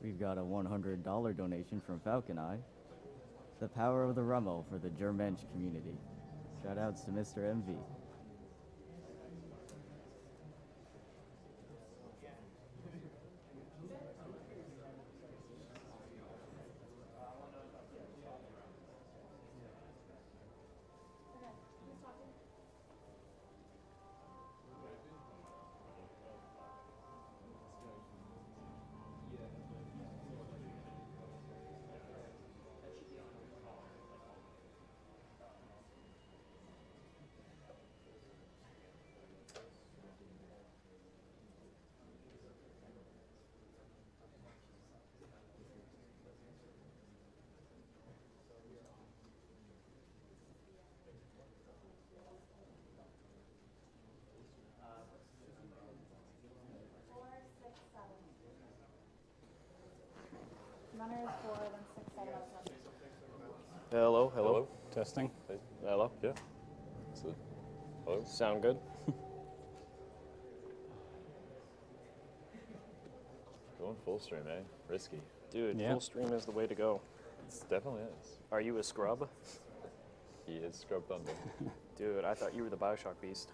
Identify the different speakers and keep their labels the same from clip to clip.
Speaker 1: We've got a $100 donation from Falcon Eye. The power of the Rummel for the Germensch community. Shoutouts to Mr. MV.
Speaker 2: Hello, hello.
Speaker 3: Hello.
Speaker 4: Testing.
Speaker 3: Hey.
Speaker 2: Hello.
Speaker 3: Yeah. So, hello.
Speaker 2: Sound good?
Speaker 3: Going full stream, eh? Risky.
Speaker 2: Dude,
Speaker 4: Yeah.
Speaker 2: full stream is the way to go.
Speaker 3: It definitely is.
Speaker 2: Are you a scrub?
Speaker 3: He is Scrub Thunder.
Speaker 2: Dude, I thought you were the BioShock beast.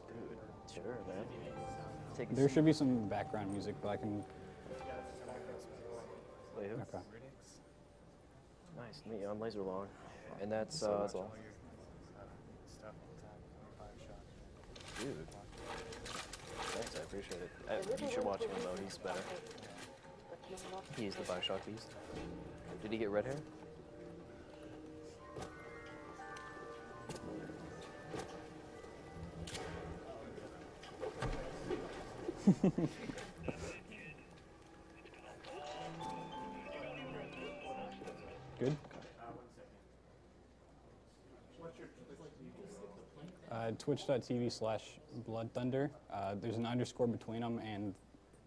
Speaker 2: Dude, sure, man. Take a
Speaker 4: There
Speaker 2: seat.
Speaker 4: should be some background music, but I can.
Speaker 2: Wait, who?
Speaker 4: Okay.
Speaker 2: Nice to meet you. I'm Laser Long. And that's,
Speaker 3: So that's all.
Speaker 2: dude. Thanks, I appreciate it. You should watch him though, he's better. He's the BioShock beast. Did he get red hair?
Speaker 4: Good. Twitch.tv/Blood Thunder. There's an underscore between them, and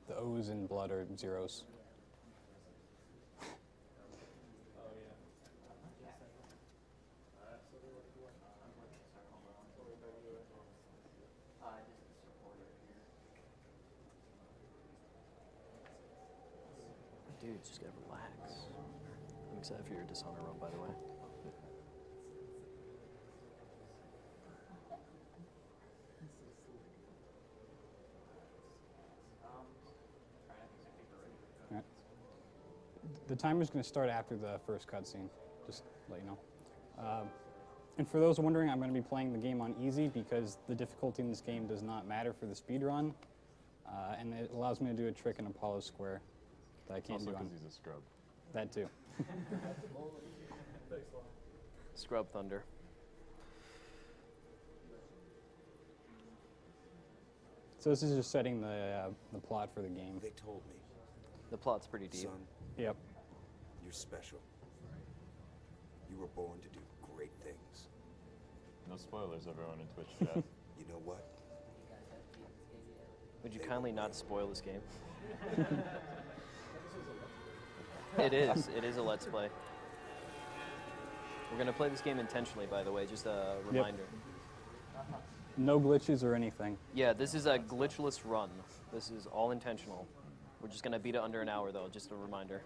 Speaker 4: the O's in blood are zeros.
Speaker 2: Dude, just gotta relax. I'm excited for your Dishonor run, by the way.
Speaker 4: Alright. The timer's going to start after the first cutscene, just to let you know. And for those wondering, I'm going to be playing the game on easy because the difficulty in this game does not matter for the speed run, and it allows me to do a trick in Apollo Square that I can't
Speaker 3: Also
Speaker 4: do on
Speaker 3: because he's a scrub.
Speaker 4: that too.
Speaker 2: Scrub Thunder.
Speaker 4: So this is just setting the plot for the game.
Speaker 5: They told me,
Speaker 2: The plot's pretty deep.
Speaker 5: son,
Speaker 4: Yep.
Speaker 5: you're special. You were born to do great things.
Speaker 3: No spoilers, everyone in Twitch chat.
Speaker 5: You know what?
Speaker 2: Would you kindly not spoil this game? It is. It is a Let's Play. We're going to play this game intentionally, by the way, just a reminder.
Speaker 4: No glitches or anything.
Speaker 2: Yeah, this is a glitchless run. This is all intentional. We're just going to beat it under an hour, though, just a reminder.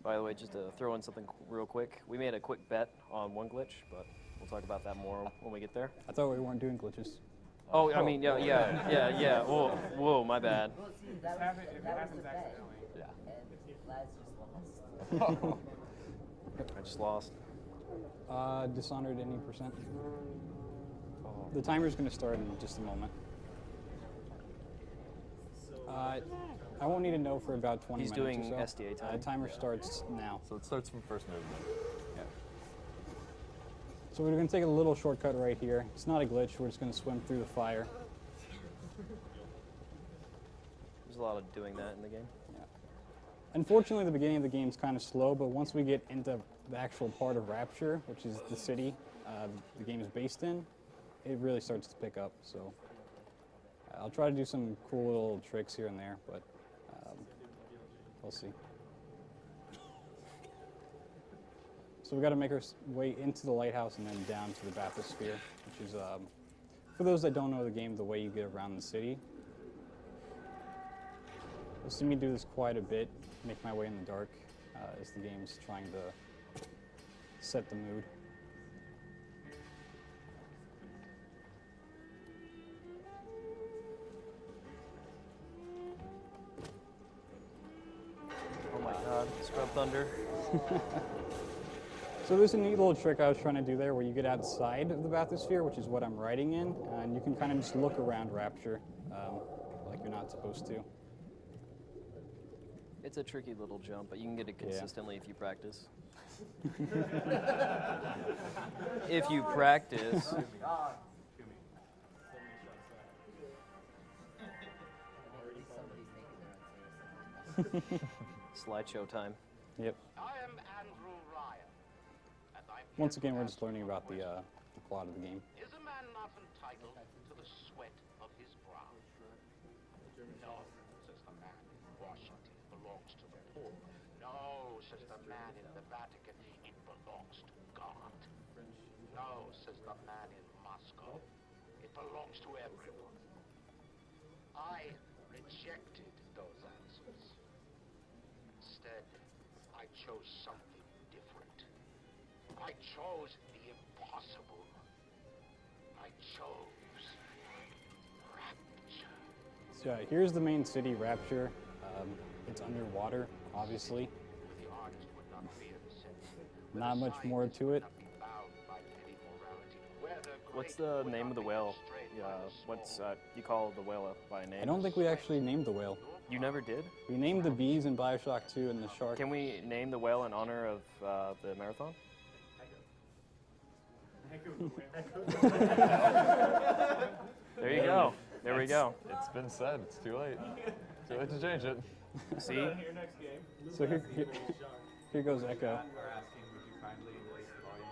Speaker 2: By the way, just to throw in something real quick, we made a quick bet on one glitch, but we'll talk about that more when we get there.
Speaker 4: I thought we weren't doing glitches.
Speaker 2: Oh, I mean, yeah. Whoa, my bad.
Speaker 6: Well, see, that was the bet.
Speaker 3: Yeah.
Speaker 6: And Laz just lost.
Speaker 2: I just lost.
Speaker 4: Dishonored any percent? The timer's going to start in just a moment. I won't need to know for about 20
Speaker 2: He's
Speaker 4: minutes
Speaker 2: doing
Speaker 4: or so.
Speaker 2: SDA time.
Speaker 4: The timer starts now.
Speaker 3: So it starts from first movement.
Speaker 4: Yeah. So we're going to take a little shortcut right here. It's not a glitch. We're just going to swim through the fire.
Speaker 2: There's a lot of doing that in the game.
Speaker 4: Yeah. Unfortunately, the beginning of the game is kind of slow, but once we get into the actual part of Rapture, which is the city the game is based in, it really starts to pick up. So I'll try to do some cool little tricks here and there, but we'll see. So So we've got to make our way into the lighthouse and then down to the bathysphere, which is, for those that don't know the game, the way you get around the city. You'll see me do this quite a bit, make my way in the dark as the game's trying to set the mood.
Speaker 2: Oh my god, Scrub Thunder.
Speaker 4: So there's a neat little trick I was trying to do there where you get outside of the bathysphere, which is what I'm riding in, and you can kind of just look around Rapture like you're not supposed to.
Speaker 2: It's a tricky little jump, but you can get it consistently if you practice. If you practice. Slideshow time.
Speaker 4: Yep.
Speaker 7: I am Andrew Ryan, and I'm
Speaker 4: Once again, we're just learning about the plot of the game.
Speaker 7: Is a man not entitled to the sweat of his brow? No, says the man in Washington, it belongs to the poor. No, says the man in the Vatican, it belongs to God. No, says the man in Moscow, it belongs to everyone. I rejected those answers. Instead, I chose something different. I chose the impossible. I chose Rapture.
Speaker 4: So here's the main city, Rapture. It's underwater, obviously.
Speaker 7: The artist would not fear the sin.
Speaker 4: Not much more to it.
Speaker 2: What's the name of the whale? Yeah, what's you call the whale by name?
Speaker 4: I don't think we actually named the whale.
Speaker 2: You never did?
Speaker 4: We named the bees in BioShock 2 and the shark.
Speaker 2: Can we name the whale in honor of the marathon? There you go. There we go.
Speaker 3: It's been said. It's too late. Too late to change it.
Speaker 2: See?
Speaker 4: So here goes Echo.
Speaker 6: Are asking, would you kindly increase the volume?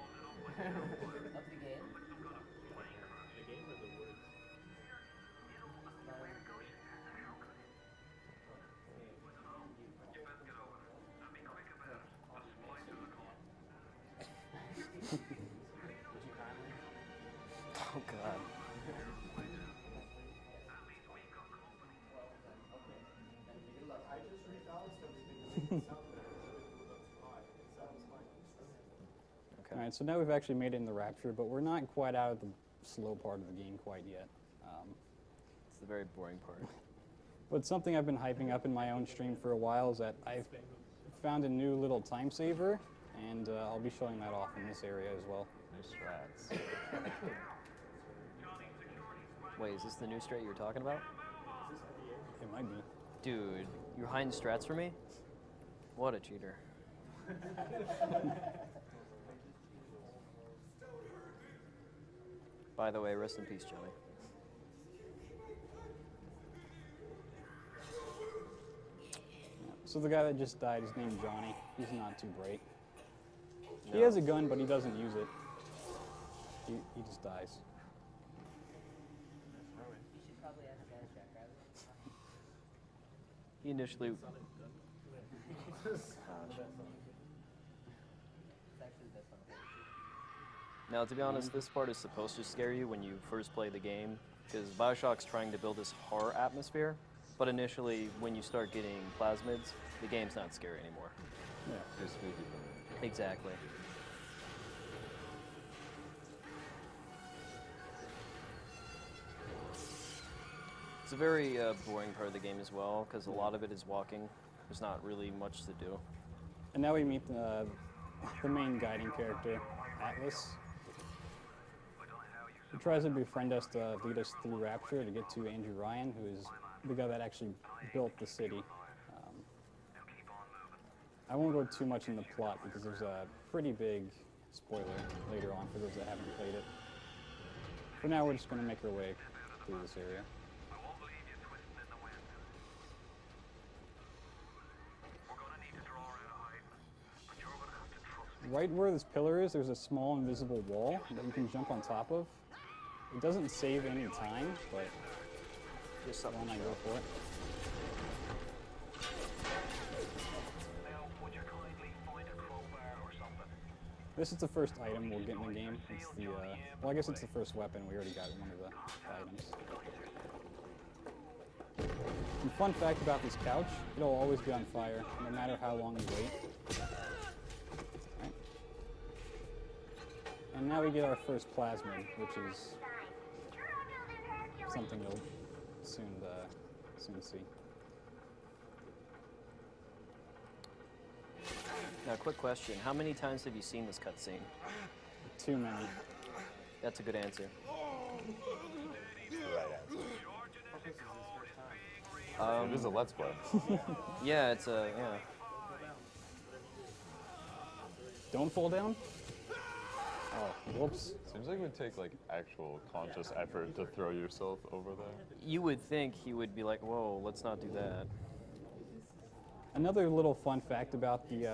Speaker 6: Of the game?
Speaker 3: The game or the words?
Speaker 2: Oh god.
Speaker 4: All right, so now we've actually made it in the Rapture, but we're not quite out of the slow part of the game quite yet.
Speaker 2: It's the very boring part.
Speaker 4: But something I've been hyping up in my own stream for a while is that I've found a new little time saver, and I'll be showing that off in this area as well.
Speaker 3: New strats.
Speaker 2: Wait, is this the new strat you were talking about?
Speaker 4: It might be.
Speaker 2: Dude, you're hiding strats for me? What a cheater. By the way, rest in peace, Joey.
Speaker 4: So the guy that just died is named Johnny. He's not too bright. He
Speaker 2: No.
Speaker 4: has a gun, but he doesn't use it. He just dies.
Speaker 6: You should probably ask BioShock, rather.
Speaker 2: He initially...
Speaker 6: It's actually the best one.
Speaker 2: Now, to be honest, this part is supposed to scare you when you first play the game, because BioShock's trying to build this horror atmosphere, but initially, when you start getting plasmids, the game's not scary anymore.
Speaker 4: Yeah.
Speaker 3: Too spooky for me.
Speaker 2: Exactly. It's a very boring part of the game as well, because a lot of it is walking. There's not really much to do.
Speaker 4: And now we meet the main guiding character, Atlas. He tries to befriend us to lead us through Rapture to get to Andrew Ryan, who is the guy that actually built the city. I won't go too much in the plot because there's a pretty big spoiler later on for those that haven't played it. For now, we're just going to make our way through this area. Right where this pillar is, there's a small invisible wall that you can jump on top of. It doesn't save any time, but
Speaker 2: Just something
Speaker 4: why
Speaker 2: to
Speaker 4: not
Speaker 2: show.
Speaker 4: go for it? This is the first item we'll get in the game. It's the, well, I guess it's the first weapon. We already got one of the items. And fun fact about this couch, it'll always be on fire, no matter how long you wait. Right. And now we get our first plasmid, which is something you'll soon see.
Speaker 2: Now, quick question. How many times have you seen this cutscene?
Speaker 4: Too many.
Speaker 2: That's a good answer.
Speaker 3: It is a Let's Play.
Speaker 2: Yeah, it's a, yeah.
Speaker 4: Don't fall down? Oh, whoops.
Speaker 3: Seems like it would take like actual conscious effort to throw yourself over there.
Speaker 2: You would think he would be like, whoa, let's not do that.
Speaker 4: Another little fun fact about the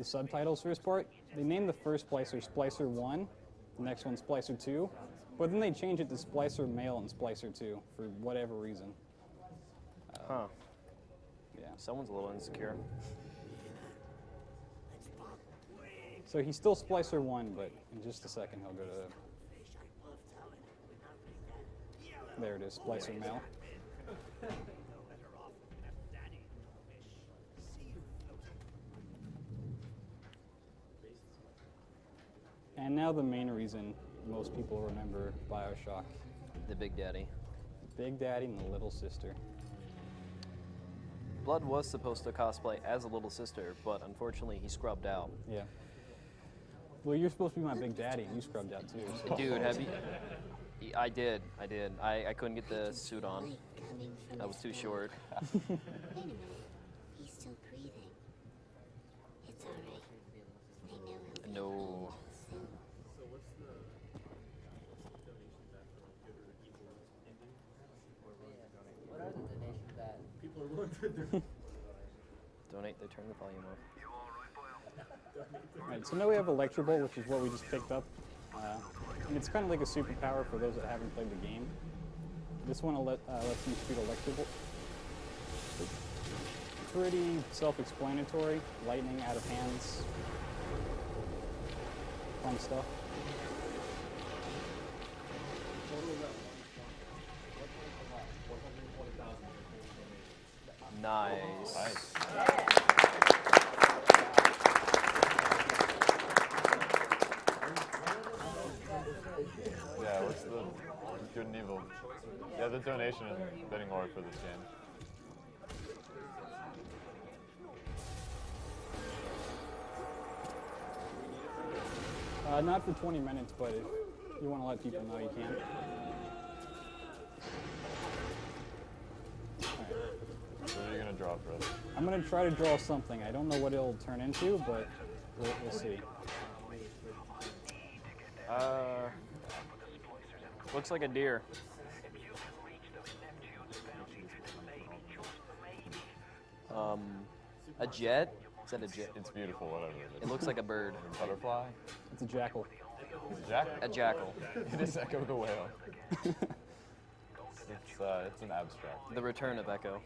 Speaker 4: subtitles for this part, they named the first splicer Splicer 1, the next one Splicer 2, but then they changed it to Splicer Male and Splicer 2 for whatever reason.
Speaker 2: Huh.
Speaker 4: Yeah.
Speaker 2: Someone's a little insecure.
Speaker 4: So he's still Splicer 1, but in just a second he'll go to... There it is, Splicer Male. And now the main reason most people remember BioShock.
Speaker 2: The Big Daddy.
Speaker 4: Big Daddy and the Little Sister.
Speaker 2: Blood was supposed to cosplay as a little sister, but unfortunately he scrubbed out.
Speaker 4: Yeah. Well, you're supposed to be my Big Daddy, and you scrubbed out too. So.
Speaker 2: Dude, have you? I did. I couldn't get the suit on. I was too short.
Speaker 8: Wait a minute. He's still breathing. It's all right. I know he'll be
Speaker 2: No.
Speaker 8: soon.
Speaker 6: So what's the donation back for like good or evil ending? Or
Speaker 9: What are the donations that?
Speaker 6: people are willing to
Speaker 2: Donate. They turn the volume off.
Speaker 4: Right, so now we have Electrable, which is what we just picked up. And it's kind of like a superpower for those that haven't played the game. This one lets you shoot Electrable. Pretty self-explanatory. Lightning out of hands. Fun stuff.
Speaker 2: Nice.
Speaker 3: Yeah, what's the good and evil? Yeah, the donation and bidding war for this game.
Speaker 4: Not for 20 minutes, but if you want to let people know, you can.
Speaker 3: What are you gonna draw for us?
Speaker 4: I'm going to try to draw something. I don't know what it'll turn into, but we'll see.
Speaker 2: Looks like a deer. A jet? Is that a jet?
Speaker 3: It's beautiful, whatever it
Speaker 2: It
Speaker 3: is.
Speaker 2: looks like a bird.
Speaker 3: Butterfly?
Speaker 4: It's a jackal.
Speaker 3: It's a jackal.
Speaker 2: A jackal.
Speaker 3: It is Echo the Whale. It's an abstract.
Speaker 2: The return of Echo.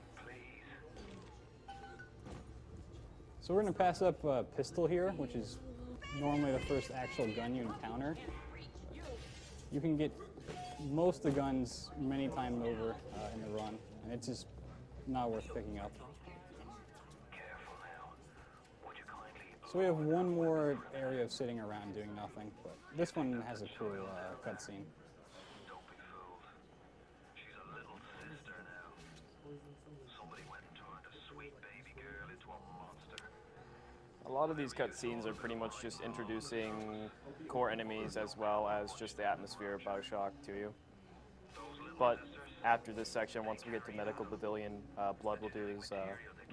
Speaker 4: So we're going to pass up pistol here, which is normally the first actual gun you encounter. You can get most of the guns many times over in the run, and it's just not worth picking up. So we have one more area of sitting around doing nothing, but this one has a cool cutscene.
Speaker 2: A lot of these cutscenes are pretty much just introducing core enemies as well as just the atmosphere of BioShock to you. But after this section, once we get to Medical Pavilion, Blood will do his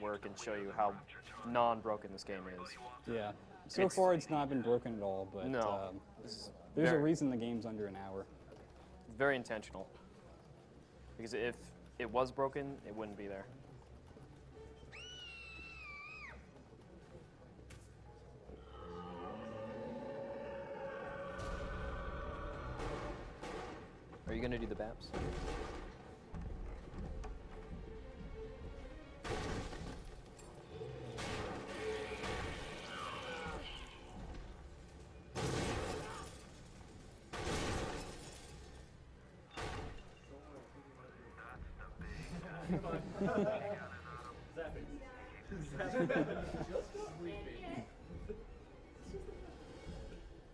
Speaker 2: work and show you how non-broken this game is.
Speaker 4: Yeah. So far, it's not been broken at all, but
Speaker 2: No.
Speaker 4: there's a
Speaker 2: very-
Speaker 4: reason the game's under an hour.
Speaker 2: Very intentional. Because if it was broken, it wouldn't be there. Are you going to do the BAPS?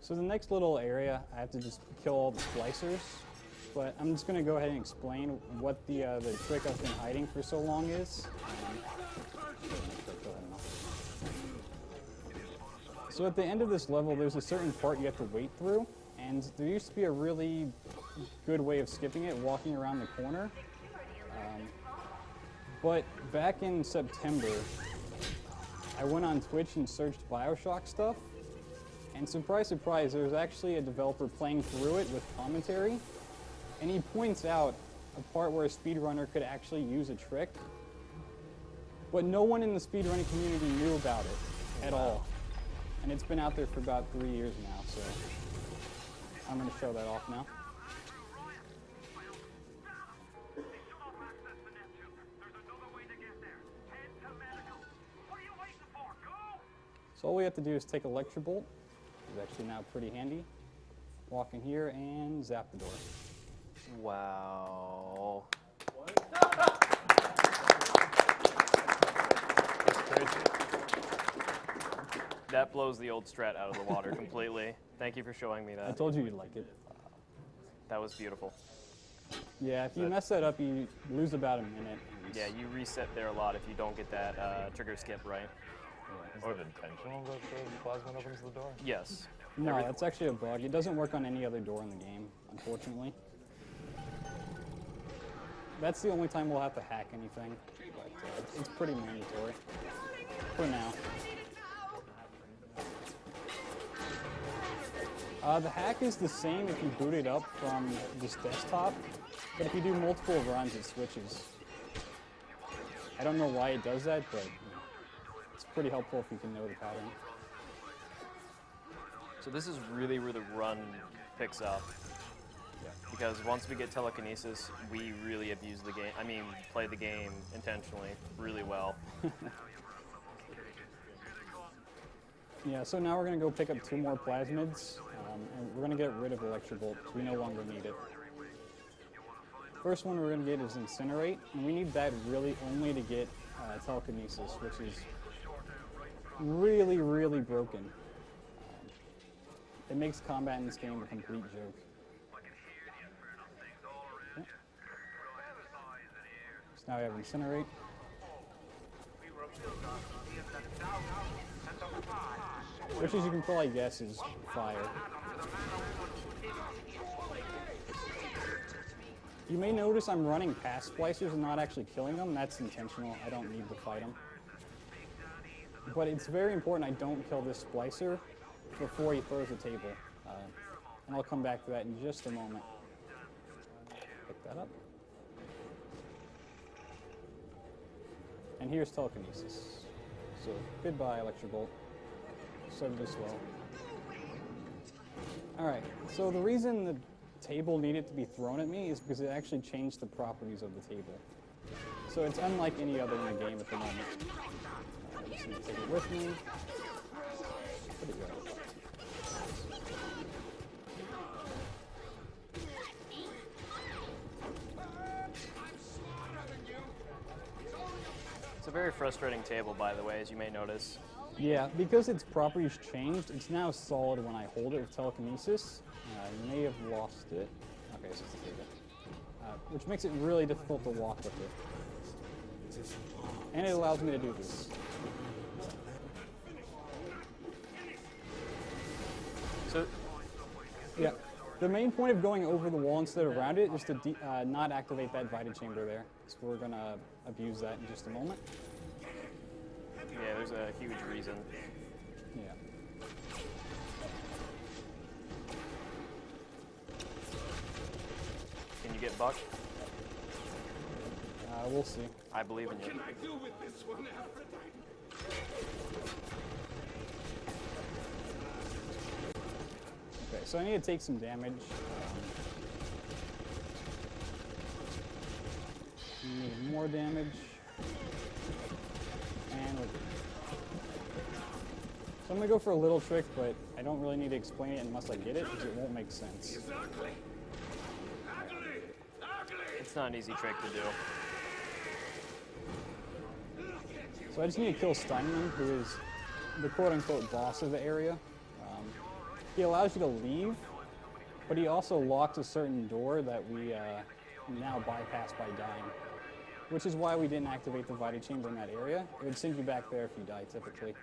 Speaker 4: So the next little area, I have to just kill all the splicers, but I'm just going to go ahead and explain what the trick I've been hiding for so long is. So at the end of this level, there's a certain part you have to wait through, and there used to be a really good way of skipping it, walking around the corner. But back in September, I went on Twitch and searched BioShock stuff, and surprise, surprise, there's actually a developer playing through it with commentary, and he points out a part where a speedrunner could actually use a trick, but no one in the speedrunning community knew about it at all. And it's been out there for about 3 years now, so I'm going to show that off now. So all we have to do is take Electrobolt, which is actually now pretty handy, walk in here and zap the door.
Speaker 2: Wow. That blows the old strat out of the water completely. Thank you for showing me that.
Speaker 4: I told you you'd like it.
Speaker 2: That was beautiful.
Speaker 4: Yeah, if you mess that up, you lose about a minute.
Speaker 2: Yeah, you reset there a lot if you don't get that trigger skip right.
Speaker 3: Is it intentional that the plasmid opens the door?
Speaker 2: Yes.
Speaker 4: No, that's actually a bug. It doesn't work on any other door in the game, unfortunately. That's the only time we'll have to hack anything, but it's pretty mandatory for now. The hack is the same if you boot it up from this desktop, but if you do multiple runs, it switches. I don't know why it does that, but it's pretty helpful if you can know the pattern.
Speaker 2: So this is really where the run picks up.
Speaker 4: Yeah.
Speaker 2: Because once we get telekinesis, we really abuse the game. I mean, play the game intentionally really well.
Speaker 4: Yeah, so now we're going to go pick up 2 more plasmids, and we're going to get rid of Electrobolt. We no longer need it. First one we're going to get is Incinerate, and we need that really only to get telekinesis, which is really, really broken. It makes combat in this game a complete joke. Okay. So now we have Incinerate. Which, as you can probably guess, is fire. You may notice I'm running past splicers and not actually killing them. That's intentional. I don't need to fight them. But it's very important I don't kill this splicer before he throws the table. And I'll come back to that in just a moment. Pick that up. And here's telekinesis. So goodbye, Electrobolt. Started this well. Alright, so the reason the table needed to be thrown at me is because it actually changed the properties of the table. So it's unlike any other in the game at the moment. I'm just going to take it with me. Put it right.
Speaker 2: It's a very frustrating table, by the way, as you may notice.
Speaker 4: Yeah, because its properties changed, it's now solid when I hold it with telekinesis. I may have lost it. Okay, so it's the table. Which makes it really difficult to walk with it. And it allows me to do this.
Speaker 2: So,
Speaker 4: yeah, the main point of going over the wall instead of around it is to not activate that Vita chamber there. So we're going to abuse that in just a moment.
Speaker 2: yeah, there's a huge reason.
Speaker 4: Yeah.
Speaker 2: Can you get Buck?
Speaker 4: We'll see.
Speaker 2: I believe in you.
Speaker 4: Okay, so I need to take some damage. Need more damage. And we're good. So I'm going to go for a little trick, but I don't really need to explain it unless I get it, because it won't make sense.
Speaker 2: It's not an easy trick to do.
Speaker 4: So I just need to kill Steinman, who is the quote-unquote boss of the area. He allows you to leave, but he also locks a certain door that we now bypass by dying, which is why we didn't activate the Vita Chamber in that area. It would send you back there if you die, typically.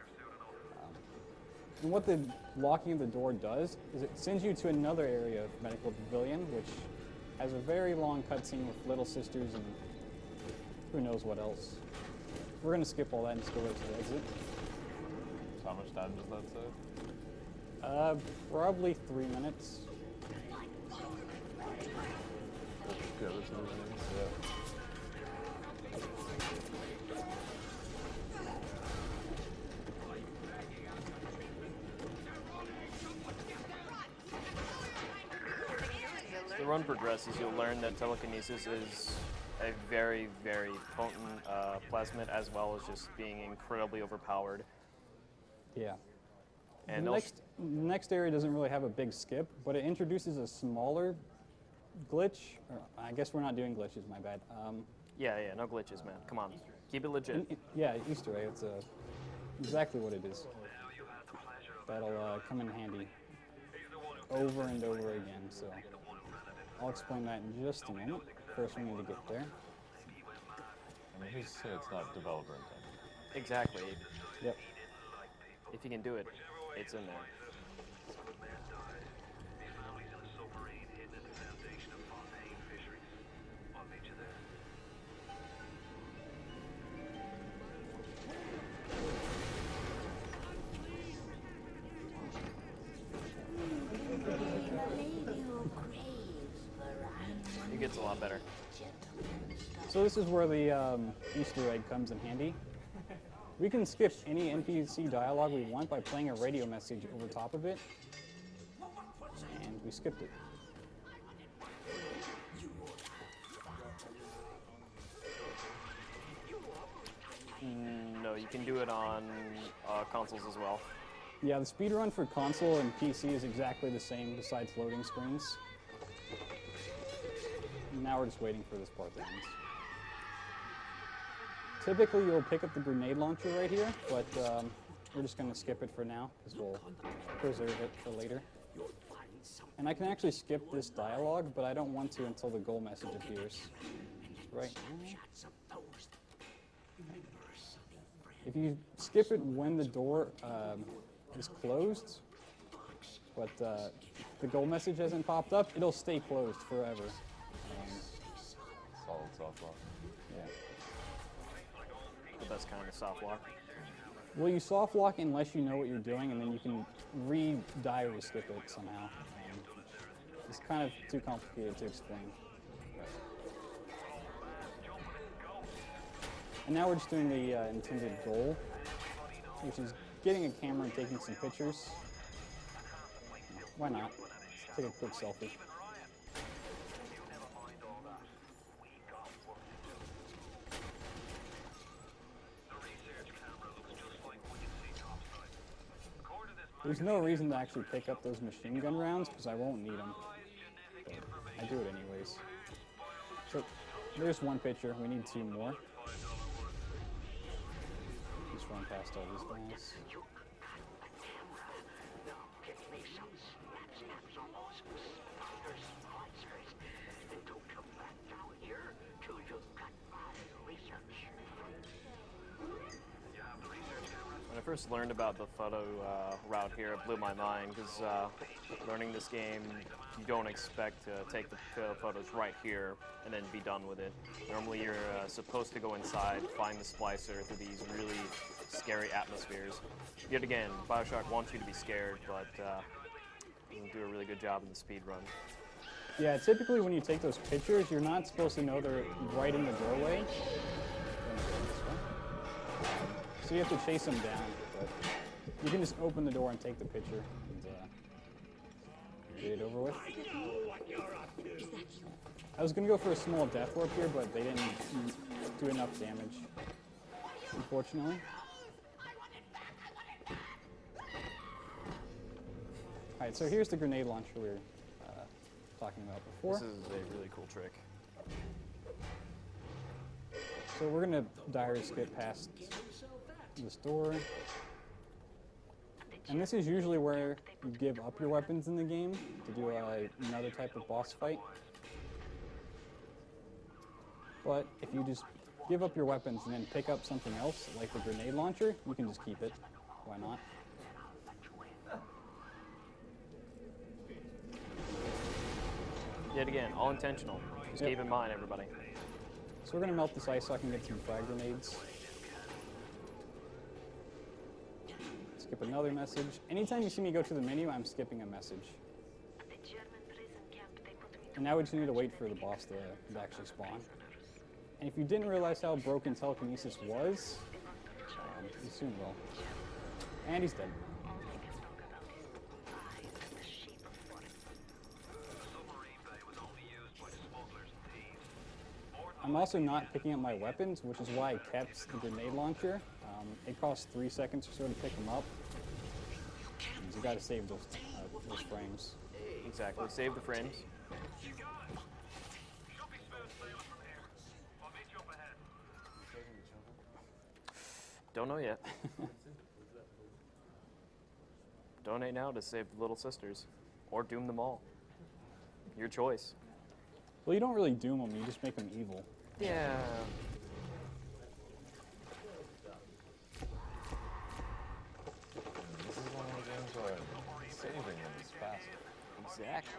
Speaker 4: And what the locking of the door does is it sends you to another area of Medical Pavilion, which has a very long cutscene with Little Sisters and who knows what else. We're going to skip all that and just go right to the exit.
Speaker 3: So how much time does that save?
Speaker 4: Probably 3 minutes.
Speaker 3: Yeah, that's what it is. Yeah.
Speaker 2: As the run progresses, you'll learn that telekinesis is a very, very potent plasmid, as well as just being incredibly overpowered.
Speaker 4: Yeah.
Speaker 2: And
Speaker 4: The next area doesn't really have a big skip, but it introduces a smaller glitch. Or I guess we're not doing glitches, my bad.
Speaker 2: yeah, no glitches, man. Come on, keep it legit.
Speaker 4: Yeah, Easter egg. It's exactly what it is. That'll come in handy over and over again. So I'll explain that in just a minute. First, we need to get there.
Speaker 3: I mean, who's to say it's not developer intent?
Speaker 2: Exactly.
Speaker 4: Yep.
Speaker 2: If you can do it, it's in there. It gets a lot better.
Speaker 4: So this is where the Easter egg comes in handy. We can skip any NPC dialogue we want by playing a radio message over top of it. And we skipped it.
Speaker 2: No, you can do it on consoles as well.
Speaker 4: Yeah, the speedrun for console and PC is exactly the same besides loading screens. Now we're just waiting for this part to end. Typically you'll pick up the grenade launcher right here, but we're just going to skip it for now because we'll preserve it for later. And I can actually skip this dialogue, but I don't want to until the goal message appears. Right now. If you skip it when the door is closed, but the goal message hasn't popped up, it'll stay closed forever.
Speaker 3: Solid soft lock.
Speaker 4: Yeah.
Speaker 2: The best kind of soft lock.
Speaker 4: Well, you soft lock unless you know what you're doing, and then you can re-diary skip it somehow. It's kind of too complicated to explain. And now we're just doing the intended goal, which is getting a camera and taking some pictures. Why not? Take a quick selfie. There's no reason to actually pick up those machine gun rounds because I won't need them. But I do it anyways. So there's one picture. We need 2 more. Just run past all these guys.
Speaker 2: When I first learned about the photo route here, it blew my mind because learning this game, you don't expect to take the photos right here and then be done with it. Normally you're supposed to go inside, find the splicer through these really scary atmospheres. Yet again, BioShock wants you to be scared, but doesn't do a really good job in the speed run.
Speaker 4: Yeah, typically when you take those pictures, you're not supposed to know they're right in the doorway. So you have to chase them down, but you can just open the door and take the picture and get it over with. I was going to go for a small death warp here, but they didn't do enough damage, unfortunately. Alright, so here's the grenade launcher we were talking about before.
Speaker 2: This is a really cool trick.
Speaker 4: So we're going to diary skip past this door. And this is usually where you give up your weapons in the game to do another type of boss fight. But if you just give up your weapons and then pick up something else, like the grenade launcher, you can just keep it. Why not?
Speaker 2: Yet again, all intentional. Just
Speaker 4: Yep.
Speaker 2: keep in mind, everybody.
Speaker 4: So we're going to melt this ice so I can get some frag grenades. Skip another message. Anytime you see me go to the menu, I'm skipping a message. And now we just need to wait for the boss to actually spawn. And if you didn't realize how broken telekinesis was, you soon will. And he's dead. I'm also not picking up my weapons, which is why I kept the grenade launcher. It costs 3 seconds or so to pick them up. You gotta save those frames.
Speaker 2: Exactly. Save the frames. Don't know yet. Donate now to save the little sisters, or doom them all. Your choice.
Speaker 4: Well, you don't really doom them, you just make them evil.
Speaker 2: Yeah.
Speaker 3: This is one of the games where saving them is faster.
Speaker 2: Exactly.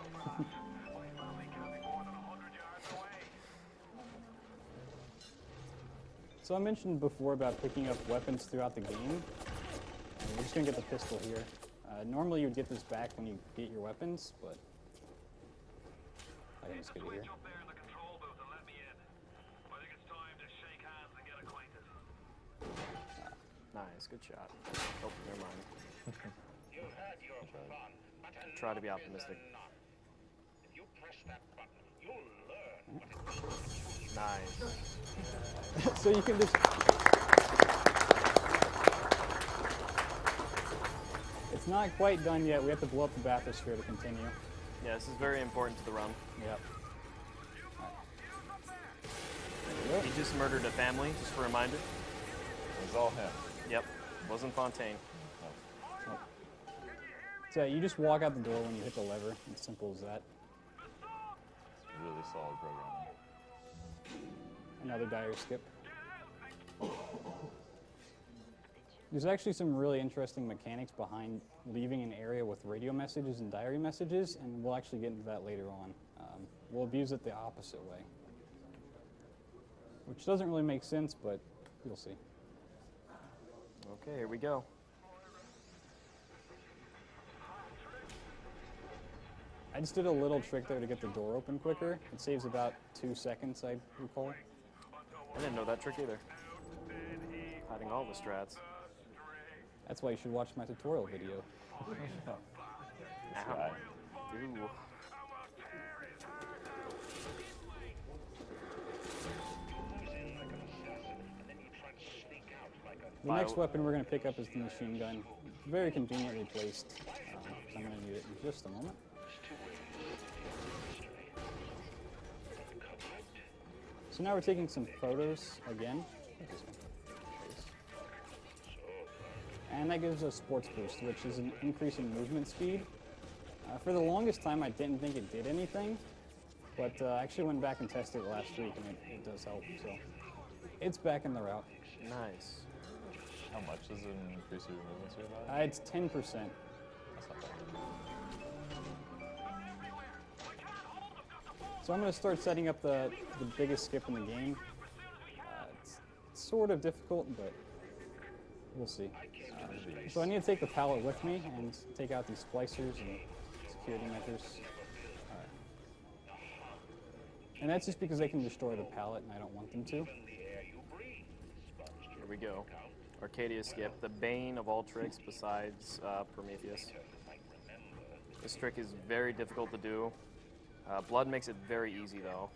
Speaker 4: So I mentioned before about picking up weapons throughout the game. And we're just gonna get the pistol here. Normally you would get this back when you get your weapons, but I can just get it here.
Speaker 2: Nice, good shot. Oh, never mind. Try to be optimistic.
Speaker 7: If you press that button, you'll learn.
Speaker 2: Nice.
Speaker 4: So you can just... It's not quite done yet. We have to blow up the bathysphere to continue.
Speaker 2: Yeah, this is very important to the run.
Speaker 4: Yep.
Speaker 2: He just murdered a family, just for a reminder.
Speaker 3: It was all him.
Speaker 2: Yep, wasn't Fontaine.
Speaker 4: So you just walk out the door when you hit the lever. It's simple as that.
Speaker 3: It's really solid programming.
Speaker 4: Another dire skip. There's actually some really interesting mechanics behind leaving an area with radio messages and diary messages, and we'll actually get into that later on. We'll abuse it the opposite way, which doesn't really make sense, but you'll see.
Speaker 2: Okay, here we go.
Speaker 4: I just did a little trick there to get the door open quicker. It saves about 2 seconds, I recall.
Speaker 2: I didn't know that trick either. Hiding all the strats.
Speaker 4: That's why you should watch my tutorial video.
Speaker 2: Ow. Ew.
Speaker 4: The next weapon we're going to pick up is the machine gun. Very conveniently placed. I'm going to need it in just a moment. So now we're taking some photos again. And that gives us sports boost, which is an increase in movement speed. For the longest time, I didn't think it did anything, but I actually went back and tested it last week, and it does help. So it's back in the route.
Speaker 2: Nice.
Speaker 3: How much does it increase your movement speed by?
Speaker 4: It's 10%.
Speaker 3: That's not bad.
Speaker 4: So I'm going to start setting up the biggest skip in the game. It's sort of difficult, but we'll see. So I need to take the pallet with me and take out these splicers and security measures. And that's just because they can destroy the pallet, and I don't want them to.
Speaker 2: Here we go. Arcadia skip, the bane of all tricks besides Prometheus. This trick is very difficult to do. Blood makes it very easy, though.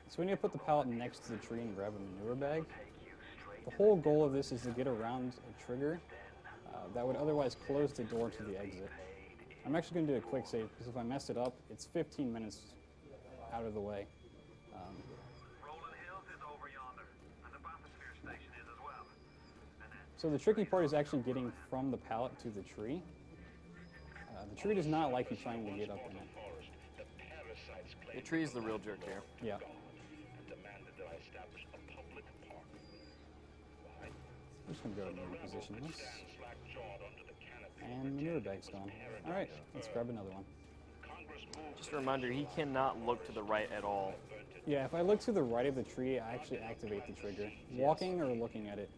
Speaker 4: So we need to put the pallet next to the tree and grab a manure bag. The whole goal of this is to get around a trigger that would otherwise close the door to the exit. I'm actually going to do a quick save, because if I mess it up, it's 15 minutes out of the way. So the tricky part is actually getting from the pallet to the tree. The tree does not like you trying to get up in it.
Speaker 2: The tree is the real jerk here.
Speaker 4: Yeah. I'm just going to go ahead and reposition this. And manure bag's gone. All right, let's grab another one.
Speaker 2: Just a reminder, he cannot look to the right at all.
Speaker 4: Yeah, if I look to the right of the tree, I actually activate the trigger. Walking or looking at it,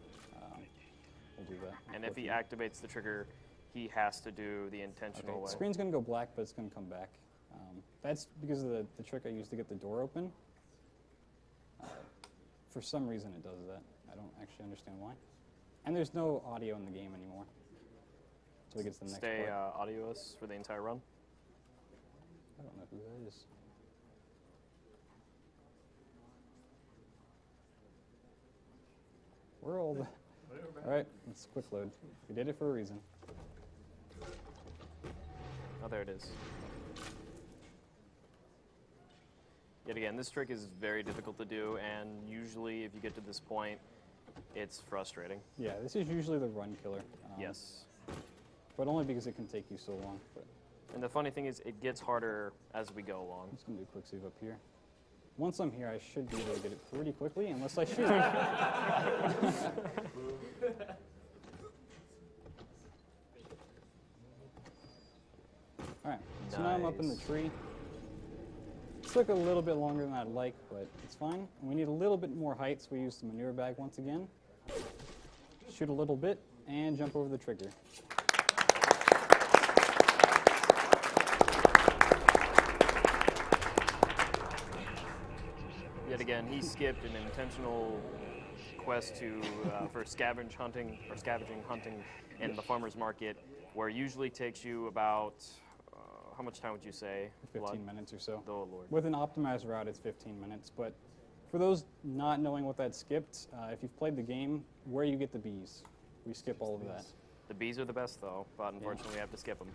Speaker 4: will do that.
Speaker 2: And if he activates the trigger, he has to do the intentional way.
Speaker 4: The screen's going to go black, but it's going to come back. That's because of the trick I used to get the door open. For some reason it does that. I don't actually understand why. And there's no audio in the game anymore. So it gets the next
Speaker 2: Stay
Speaker 4: part.
Speaker 2: audioless for the entire run.
Speaker 4: I don't know who that is. We're all the... All right, let's quick load. We did it for a reason.
Speaker 2: Oh, there it is. Yet again, this trick is very difficult to do, and usually if you get to this point, it's frustrating.
Speaker 4: Yeah, this is usually the run killer.
Speaker 2: Yes.
Speaker 4: But only because it can take you so long. But
Speaker 2: And the funny thing is, it gets harder as we go along.
Speaker 4: I'm just going to do a quick save up here. Once I'm here, I should be able to get it pretty quickly, unless I shoot. Alright, so now I'm up in the tree. It took a little bit longer than I'd like, but it's fine. And we need a little bit more height, so we use the manure bag once again. Shoot a little bit, and jump over the trigger.
Speaker 2: Yet again, he skipped an intentional quest to for scavenging hunting in the farmer's market, where it usually takes you about how much time would you say?
Speaker 4: 15 minutes or so.
Speaker 2: Oh Lord.
Speaker 4: With an optimized route, it's 15 minutes. But for those not knowing what that skipped, if you've played the game, where you get the bees, we skip all of that.
Speaker 2: The bees are the best though, but unfortunately we have to skip them.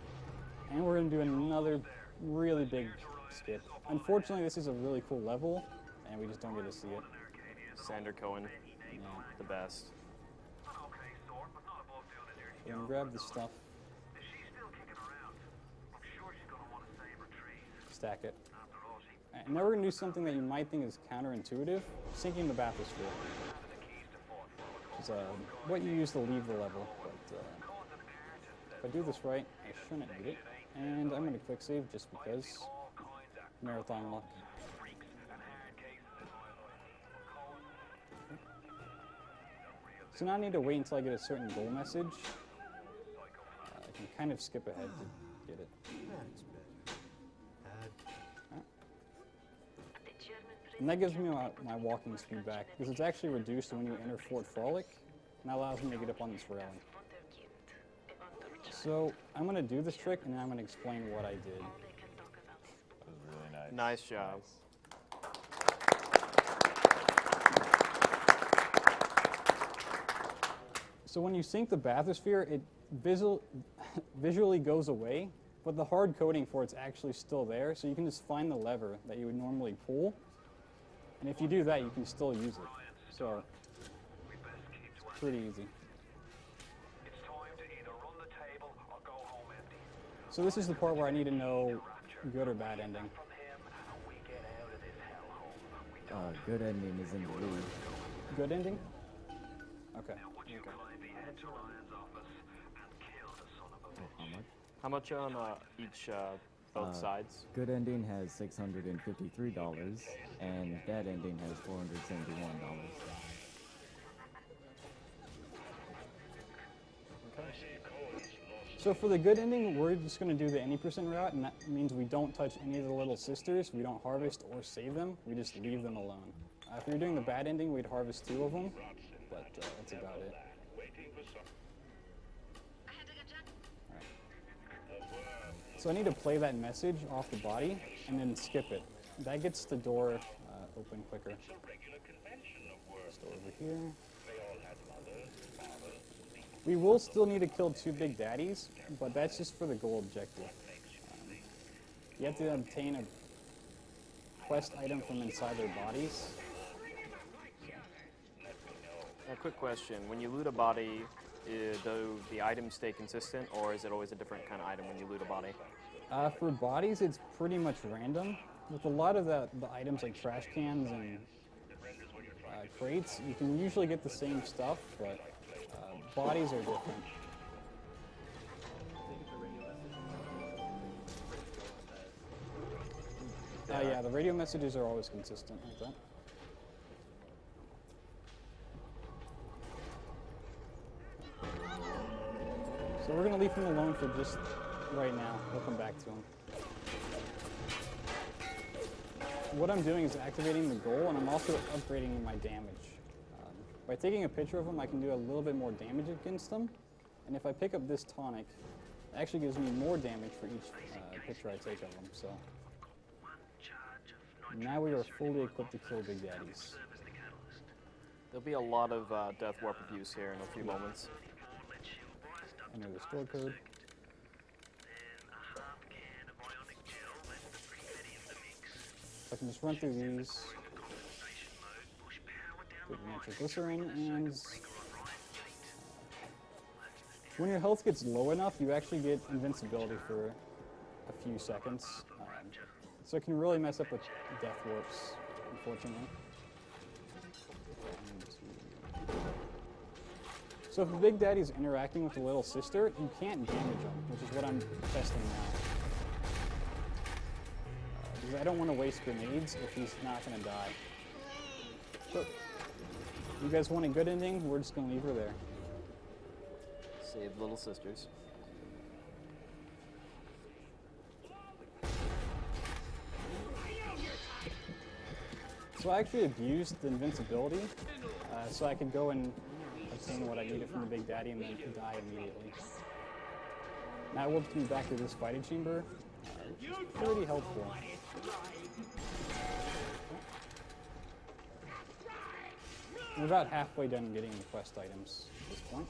Speaker 4: And we're going to do another really big skip. Unfortunately, this is a really cool level, and we just don't get to see it.
Speaker 2: Sander Cohen,
Speaker 4: Yeah.
Speaker 2: the best.
Speaker 4: So we grab the stuff, stack it. And now we're going to do something that you might think is counterintuitive, sinking the bathysphere. It's what you use to leave the level, but if I do this right, I shouldn't need it. And I'm going to quick save just because. Marathon luck. So now I need to wait until I get a certain goal message. I can kind of skip ahead to get it. And that gives me my walking speed back, because it's actually reduced when you enter Fort Frolic, and that allows me to get up on this railing. So I'm going to do this trick, and then I'm going to explain what I did.
Speaker 3: That was really nice.
Speaker 2: Nice job.
Speaker 4: So when you sink the bathysphere, it visually goes away, but the hard coding for it's actually still there, so you can just find the lever that you would normally pull, and if you do that, you can still use it. So it's pretty easy. So this is the part where I need to know good or bad ending.
Speaker 1: Good ending is in the lead.
Speaker 4: Good ending? Okay.
Speaker 1: How much?
Speaker 2: How much on each, both sides?
Speaker 1: Good ending has $653, and bad ending has $471.
Speaker 4: So for the good ending, we're just going to do the any percent route, and that means we don't touch any of the little sisters, we don't harvest or save them, we just leave them alone. If we were doing the bad ending, we'd harvest 2 of them, but that's about it. Alright. So I need to play that message off the body, and then skip it. That gets the door open quicker. Just over here. We will still need to kill 2 big daddies, but that's just for the goal objective. You have to obtain a quest item from inside their bodies.
Speaker 2: A quick question. When you loot a body, do the items stay consistent, or is it always a different kind of item when you loot a body?
Speaker 4: For bodies, it's pretty much random. With a lot of the items like trash cans and crates, you can usually get the same stuff, but bodies are different. Yeah, the radio messages are always consistent like that. So we're going to leave him alone for just right now. We'll come back to him. What I'm doing is activating the goal, and I'm also upgrading my damage. By taking a picture of him, I can do a little bit more damage against him. And if I pick up this tonic, it actually gives me more damage for each picture I take of him. So now we are fully equipped to kill Big Daddies.
Speaker 2: There'll be a lot of death warp abuse here in a few moments.
Speaker 4: Enter the store code. So I can just run through these. Put nitroglycerin, and when your health gets low enough, you actually get invincibility for a few seconds. So it can really mess up with death warps, unfortunately. So if the Big Daddy's interacting with the little sister, you can't damage him, which is what I'm testing now. Because I don't want to waste grenades if he's not going to die. So, you guys want a good ending? We're just going to leave her there.
Speaker 2: Save little sisters.
Speaker 4: So I actually abused the invincibility, so I could go and obtain what I needed from the Big Daddy and then die immediately. Now it whipped me back to this fighting chamber, which is pretty helpful. We're about halfway done getting the quest items at this point.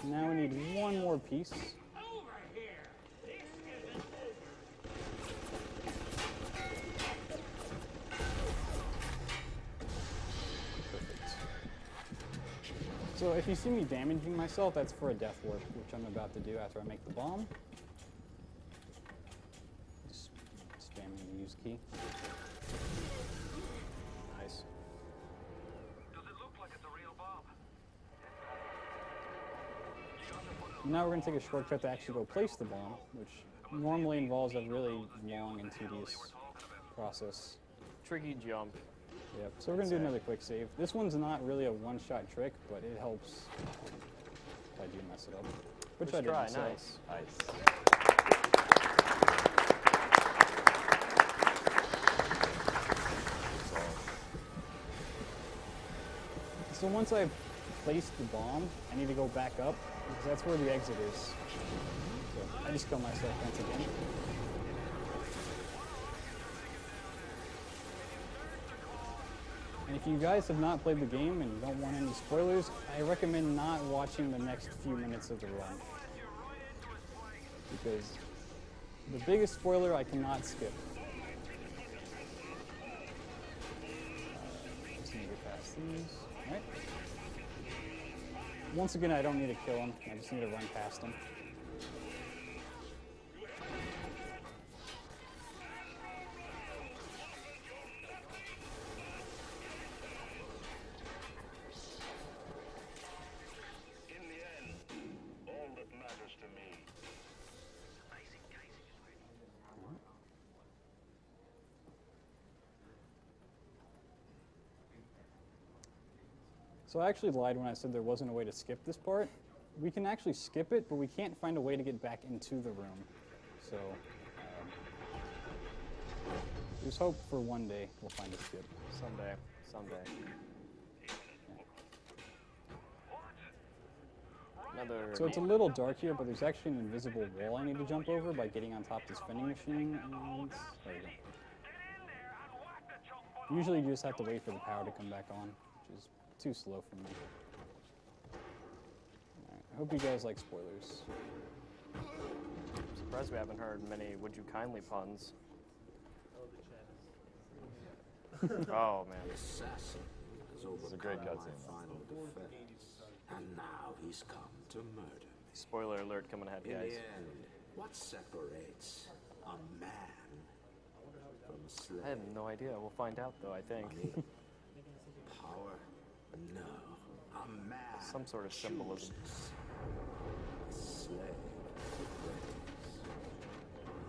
Speaker 4: Now we need one more piece. So if you see me damaging myself, that's for a death warp, which I'm about to do after I make the bomb. Just spamming the use key. Nice.
Speaker 7: Does it look like it's a real bomb?
Speaker 4: Now we're going to take a shortcut to actually go place the bomb, which normally involves a really long and tedious process.
Speaker 2: Tricky jump.
Speaker 4: Yep, so we're going to do another quick save. This one's not really a one-shot trick, but it helps if I do mess it up. Which I
Speaker 2: First try,
Speaker 4: didn't, so.
Speaker 2: nice.
Speaker 4: So once I've placed the bomb, I need to go back up, because that's where the exit is. So I just killed myself once again. And if you guys have not played the game and don't want any spoilers, I recommend not watching the next few minutes of the run. Because the biggest spoiler I cannot skip. Just need to get past these. All right. Once again, I don't need to kill him. I just need to run past him. So I actually lied when I said there wasn't a way to skip this part. We can actually skip it, but we can't find a way to get back into the room. So there's hope for one day we'll find a skip.
Speaker 2: Someday. Another.
Speaker 4: So it's a little dark here, but there's actually an invisible wall I need to jump over by getting on top of this vending machine, and there we go. Usually you just have to wait for the power to come back on, which is too slow for me. I hope you guys like spoilers.
Speaker 2: I'm surprised we haven't heard many would you kindly puns.
Speaker 6: Oh, the chat.
Speaker 2: Oh, man.
Speaker 5: The assassin has overcome
Speaker 3: a great
Speaker 5: my
Speaker 3: cutscene.
Speaker 5: final defense, and now he's come to murder me.
Speaker 2: Spoiler alert coming ahead,
Speaker 5: In
Speaker 2: guys.
Speaker 5: the end, what separates a man from a slave?
Speaker 2: I have no idea. We'll find out, though, I think.
Speaker 5: Money? Power? No. A man
Speaker 2: Some sort of symbolism.
Speaker 5: chooses. A slave to praise.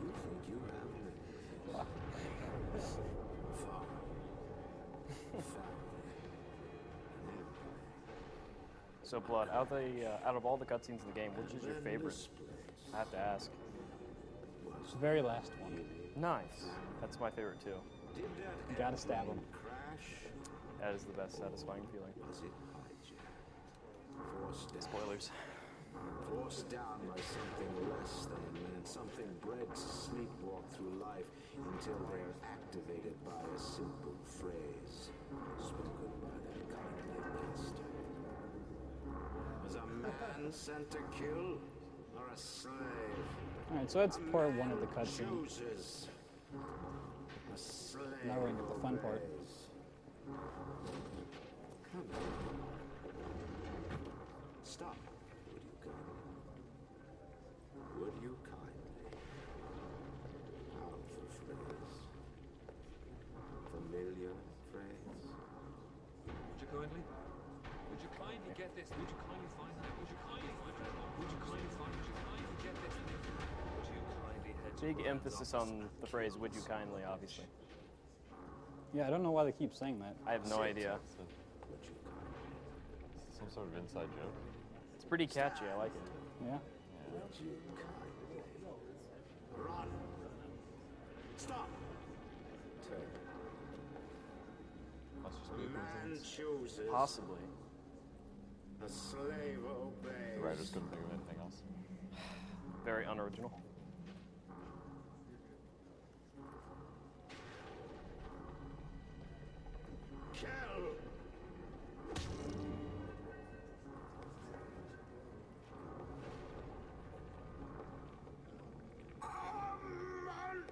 Speaker 5: You think you have me? Far. Family. And empire.
Speaker 2: So, Blood, out of all the cutscenes in the game, which is your
Speaker 5: Then
Speaker 2: favorite?
Speaker 5: this place
Speaker 2: I have to ask.
Speaker 4: It's the very last one.
Speaker 2: Nice. That's my favorite, too.
Speaker 5: Did that
Speaker 4: You gotta stab him.
Speaker 5: crash?
Speaker 2: That is the best satisfying feeling.
Speaker 5: Was it hijacked? Forced down.
Speaker 2: Spoilers.
Speaker 5: Forced down by something less than, and something bred to sleepwalk through life until they're activated by a simple phrase spoken by that kindly master. Was a man sent to kill, or a slave?
Speaker 4: Alright, so that's
Speaker 5: A
Speaker 4: part one of the
Speaker 5: man
Speaker 4: cutscene.
Speaker 5: chooses. A slave.
Speaker 4: Now we're gonna get the fun part.
Speaker 5: obeys. Come on. Stop, would you kindly? Would you kindly? Powerful phrase. Familiar phrase.
Speaker 6: Would you kindly? Would you kindly get this? Would you kindly find that? Would you kindly find that? Would you kindly find? Would you kindly get this? Would you kindly head to
Speaker 2: Big
Speaker 6: the
Speaker 2: emphasis on the phrase, would you kindly, obviously.
Speaker 4: Yeah, I don't know why they keep saying that.
Speaker 2: I have no idea.
Speaker 5: Would you kindly?
Speaker 3: Some sort of inside joke.
Speaker 2: It's pretty catchy. I like it.
Speaker 4: Yeah.
Speaker 5: Would you kindly? Run! Stop! Turn.
Speaker 3: Must just
Speaker 5: A
Speaker 3: be a
Speaker 5: man
Speaker 3: coincidence.
Speaker 5: chooses.
Speaker 2: Possibly.
Speaker 5: A slave obeys.
Speaker 3: The writers couldn't think of anything else.
Speaker 2: Very unoriginal.
Speaker 5: Kill! Man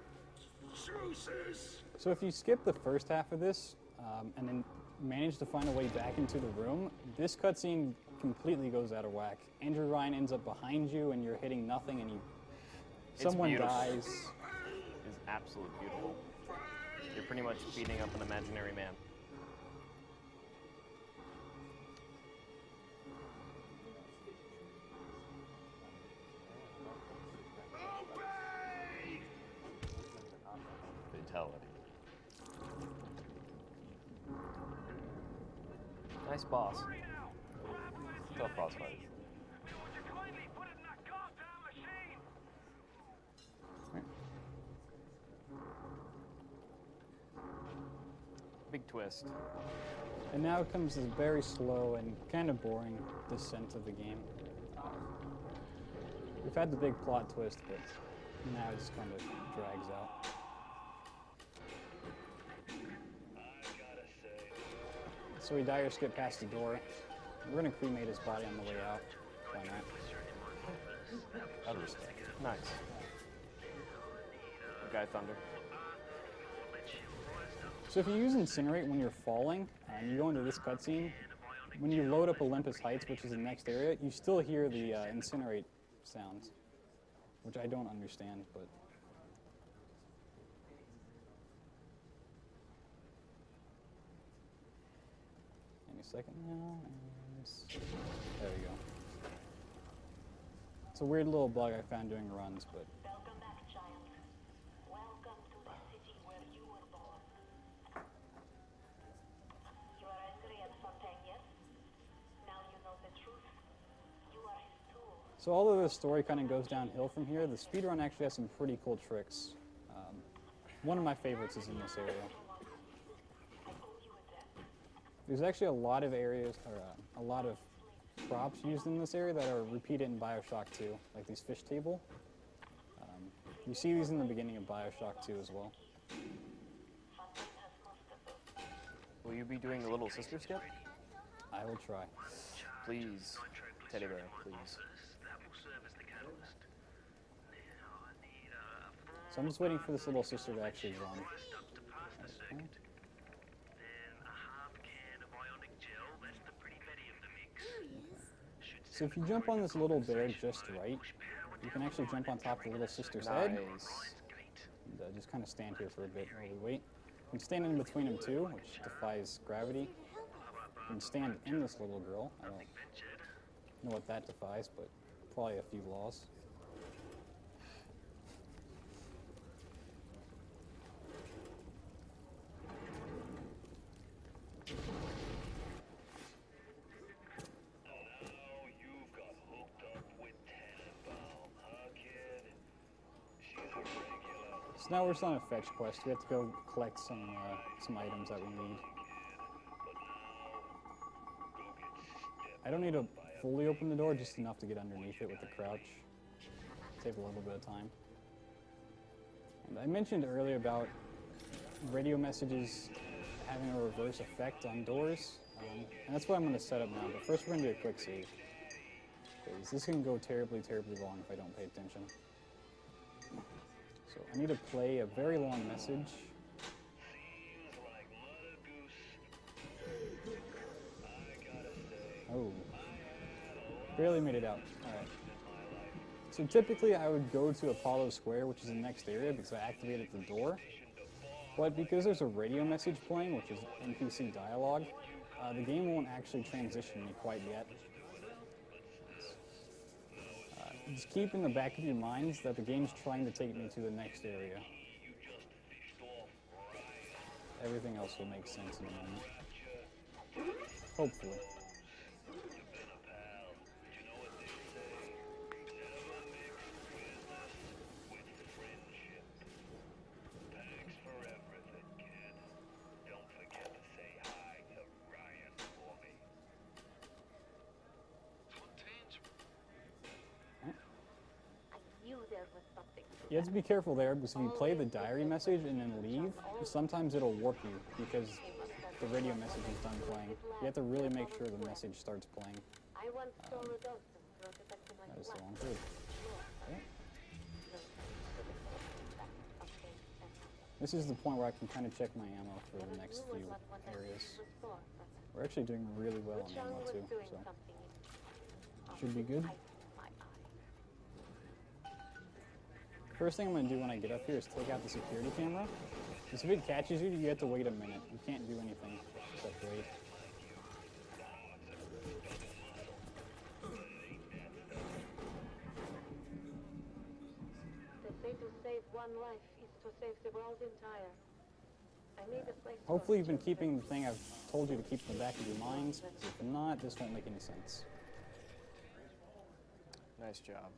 Speaker 5: chooses.
Speaker 4: So if you skip the first half of this, and then manage to find a way back into the room, this cutscene completely goes out of whack. Andrew Ryan ends up behind you, and you're hitting nothing, and someone
Speaker 2: beautiful.
Speaker 4: dies.
Speaker 2: It's absolutely beautiful. You're pretty much beating up an imaginary man.
Speaker 5: Obey!
Speaker 3: Fatality.
Speaker 2: Nice boss.
Speaker 3: Tough boss fight.
Speaker 2: Big twist.
Speaker 4: And now comes this very slow and kind of boring descent of the game. We've had the big plot twist, but now it just kind of drags out. So we die or skip past the door. We're gonna cremate his body on the way out. Why not?
Speaker 3: Out of respect.
Speaker 2: Nice. Guy Thunder.
Speaker 4: So if you use Incinerate when you're falling, and you go into this cutscene, when you load up Olympus Heights, which is the next area, you still hear the Incinerate sounds, which I don't understand, but... Any second now, and there we go. It's a weird little bug I found doing runs, but
Speaker 8: Welcome back, child. Welcome to the city where you were born. You are angry at Fontaine, yes? Now you know the truth. You are his tool.
Speaker 4: so although the story kind of goes downhill from here, the speedrun actually has some pretty cool tricks. One of my favorites is in this area.
Speaker 8: I owe you a debt.
Speaker 4: There's actually a lot of areas, or a lot of props used in this area that are repeated in BioShock 2, like these fish table. You see these in the beginning of BioShock 2 as well.
Speaker 8: Fontaine has most of them.
Speaker 2: Will you be doing the little sister skip?
Speaker 4: I will try.
Speaker 2: Please. Teddy bear, please.
Speaker 4: So I'm just waiting for this little sister to actually run. Okay. So if you jump on this little bear just right, you can actually jump on top of the little sister's head.
Speaker 2: Nice.
Speaker 4: And just kind of stand here for a bit while we wait. You can stand in between them too, which defies gravity. You can stand in this little girl. I don't know what that defies, but probably a few laws. So now we're just on a fetch quest. We have to go collect some items that we need. I don't need to fully open the door, just enough to get underneath it with the crouch. Save a little bit of time. And I mentioned earlier about radio messages having a reverse effect on doors, and that's what I'm going to set up now. But first, we're going to do a quick save, because this can go terribly, terribly long if I don't pay attention. So I need to play a very long message. Oh, barely made it out. All right. So typically I would go to Apollo Square, which is the next area, because I activated the door. But because there's a radio message playing, which is NPC dialogue, the game won't actually transition me quite yet. Just keep in the back of your minds that the game's trying to take me to the next area. Everything else will make sense in a moment. Hopefully. You have to be careful there, because if you play the diary message and then leave, sometimes it'll warp you because the radio message is done playing. You have to really make sure the message starts playing. That is the wrong word. Okay. This is the point where I can kind of check my ammo for the next few areas. We're actually doing really well on ammo too, so should be good. First thing I'm going to do when I get up here is take out the security camera. Because if it catches you, you have to wait a minute. You can't do anything except wait.
Speaker 10: They say to save one life is to save the world entire. I need a place.
Speaker 4: Hopefully you've been keeping the thing I've told you to keep in the back of your minds. If not, this won't make any sense.
Speaker 2: Nice job.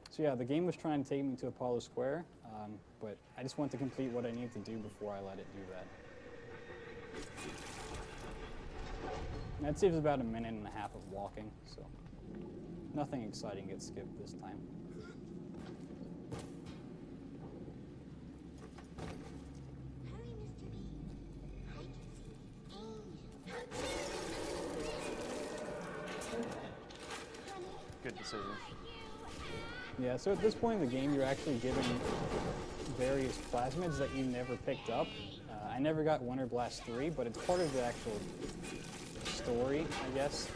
Speaker 4: So yeah, the game was trying to take me to Apollo Square, but I just want to complete what I need to do before I let it do that. And that saves about a minute and a half of walking, so nothing exciting gets skipped this time.
Speaker 2: Good decision.
Speaker 4: Yeah, so at this point in the game, you're actually given various plasmids that you never picked up. I never got Winter Blast 3, but it's part of the actual story, I guess.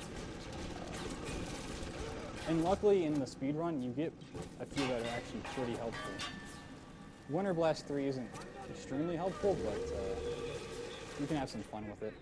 Speaker 4: And luckily, in the speedrun, you get a few that are actually pretty helpful. Winter Blast 3 isn't extremely helpful, but you can have some fun with it.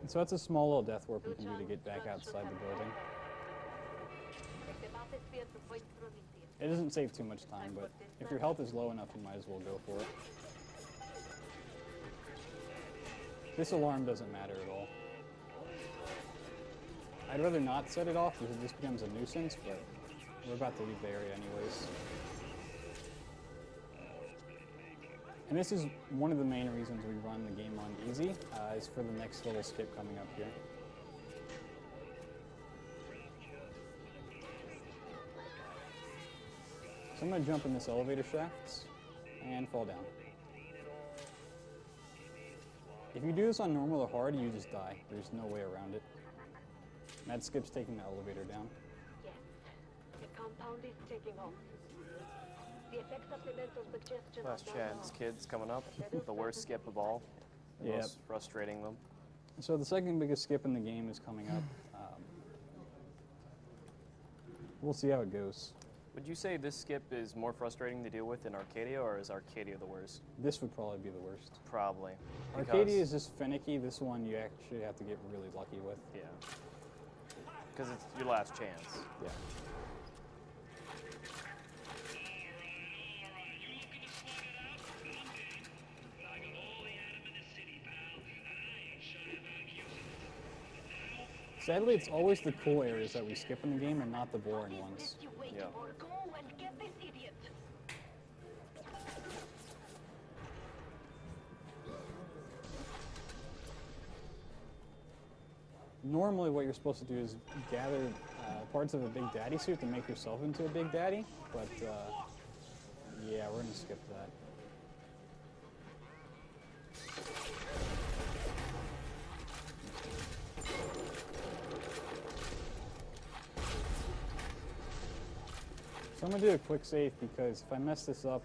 Speaker 4: So that's a small little death warp you can do to get back outside the building. It doesn't save too much time, but if your health is low enough, you might as well go for it. This alarm doesn't matter at all. I'd rather not set it off because it just becomes a nuisance, but we're about to leave the area anyways. And this is one of the main reasons we run the game on easy, is for the next little skip coming up here. So I'm going to jump in this elevator shaft and fall down. If you do this on normal or hard, you just die. There's no way around it. And that skip's taking the elevator down.
Speaker 10: Yes, the compound is taking off. The effects of the mental suggestion
Speaker 2: Last
Speaker 10: are
Speaker 2: chance, kids coming up. The worst skip of all. The
Speaker 4: Yep.
Speaker 2: most frustrating them.
Speaker 4: So the second biggest skip in the game is coming up. We'll see how it goes.
Speaker 2: Would you say this skip is more frustrating to deal with than Arcadia, or is Arcadia the worst?
Speaker 4: This would probably be the worst.
Speaker 2: Probably.
Speaker 4: Arcadia is just finicky. This one you actually have to get really lucky with.
Speaker 2: Yeah. Because it's your last chance.
Speaker 4: Yeah. Sadly, it's always the cool areas that we skip in the game and not the boring ones.
Speaker 2: Yeah.
Speaker 10: Go and get this idiot.
Speaker 4: Normally what you're supposed to do is gather parts of a Big Daddy suit to make yourself into a Big Daddy, but yeah, we're gonna skip that. So I'm gonna do a quick save because if I mess this up,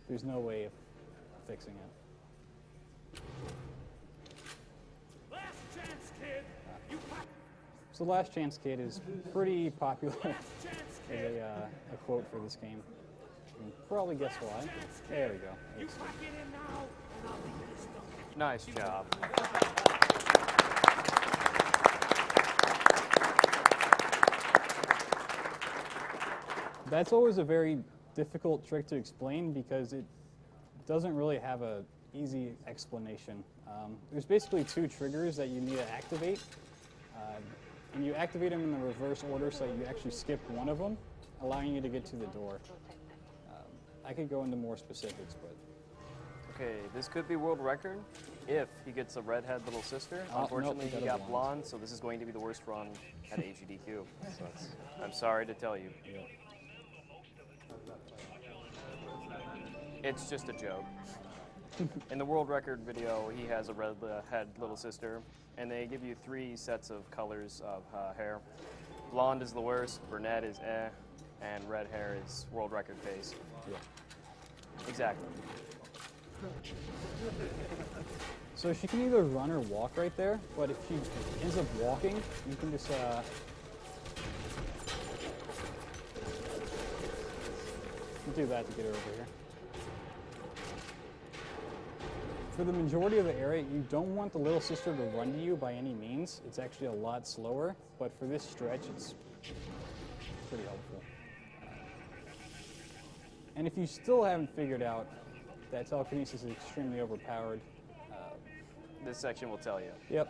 Speaker 4: there's no way of fixing it.
Speaker 6: Last chance, kid. You
Speaker 4: So Last Chance Kid is pretty popular as
Speaker 6: chance, kid.
Speaker 4: a quote for this game. You can probably guess why. There we go.
Speaker 6: You pack it in now, and I'll leave this stuff.
Speaker 2: Nice job.
Speaker 4: That's always a very difficult trick to explain because it doesn't really have a easy explanation. There's basically two triggers that you need to activate, and you activate them in the reverse order so you actually skip one of them, allowing you to get to the door. I could go into more specifics, but
Speaker 2: Okay, this could be world record if he gets a redhead little sister.
Speaker 4: Oh,
Speaker 2: Unfortunately,
Speaker 4: nope, he
Speaker 2: he
Speaker 4: got a
Speaker 2: got
Speaker 4: blonde.
Speaker 2: blonde, so this is going to be the worst run at AGDQ. So I'm sorry to tell you. It's just a joke. In the world record video, he has a redhead little sister, and they give you 3 sets of colors of hair. Blonde is the worst, brunette is and red hair is world record face.
Speaker 4: yeah.
Speaker 2: Exactly.
Speaker 4: So she can either run or walk right there, but if she ends up walking, you can just do that to get her over here. For the majority of the area, you don't want the little sister to run to you by any means. It's actually a lot slower, but for this stretch, it's pretty helpful. And if you still haven't figured out that telekinesis is extremely overpowered,
Speaker 2: This section will tell you.
Speaker 4: yep,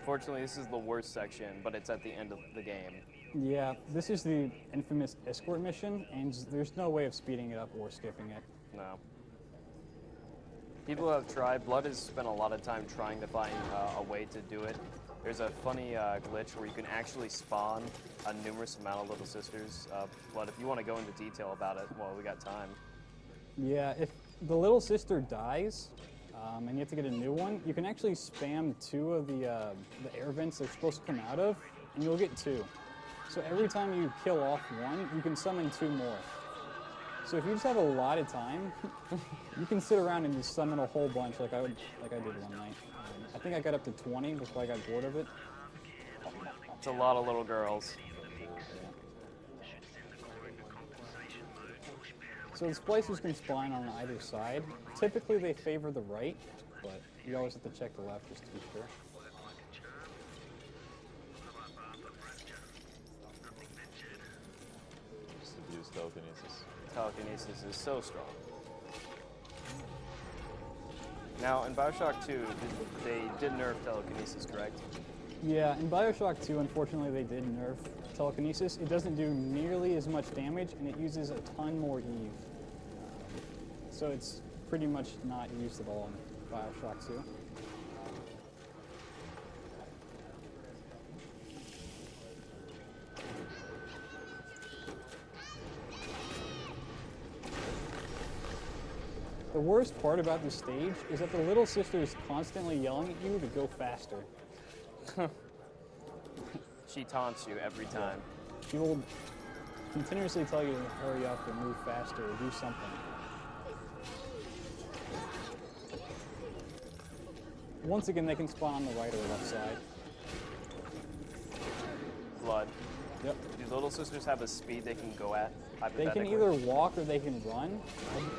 Speaker 2: Fortunately, this is the worst section, but it's at the end of the game.
Speaker 4: yeah, this is the infamous escort mission, and there's no way of speeding it up or skipping it.
Speaker 2: No. People have tried. Blood has spent a lot of time trying to find a way to do it. There's a funny glitch where you can actually spawn a numerous amount of little sisters. Blood, if you want to go into detail about it, well, we got time.
Speaker 4: Yeah, if the little sister dies, and you have to get a new one, you can actually spam 2 of the air vents they're supposed to come out of, and you'll get 2. So every time you kill off one, you can summon 2 more. So if you just have a lot of time, you can sit around and just summon a whole bunch like I did one night. I think I got up to 20 before I got bored of it.
Speaker 2: It's a lot of little girls.
Speaker 4: So the splicers can spawn on either side. Typically they favor the right, but you always have to check the left just to be sure.
Speaker 3: Just abuse telekinesis.
Speaker 2: Telekinesis is so strong. Now, in BioShock 2, they did nerf telekinesis, correct?
Speaker 4: Yeah, in BioShock 2, unfortunately, they did nerf telekinesis. It doesn't do nearly as much damage, and it uses a ton more Eve. So it's pretty much not used at all in BioShock 2. The worst part about this stage is that the little sister is constantly yelling at you to go faster.
Speaker 2: She taunts you every time.
Speaker 4: She will continuously tell you to hurry up or move faster or do something. Once again, they can spawn on the right or left side.
Speaker 2: Blood.
Speaker 4: Yep.
Speaker 2: Do little sisters have a speed they can go at?
Speaker 4: They can either walk or they can run.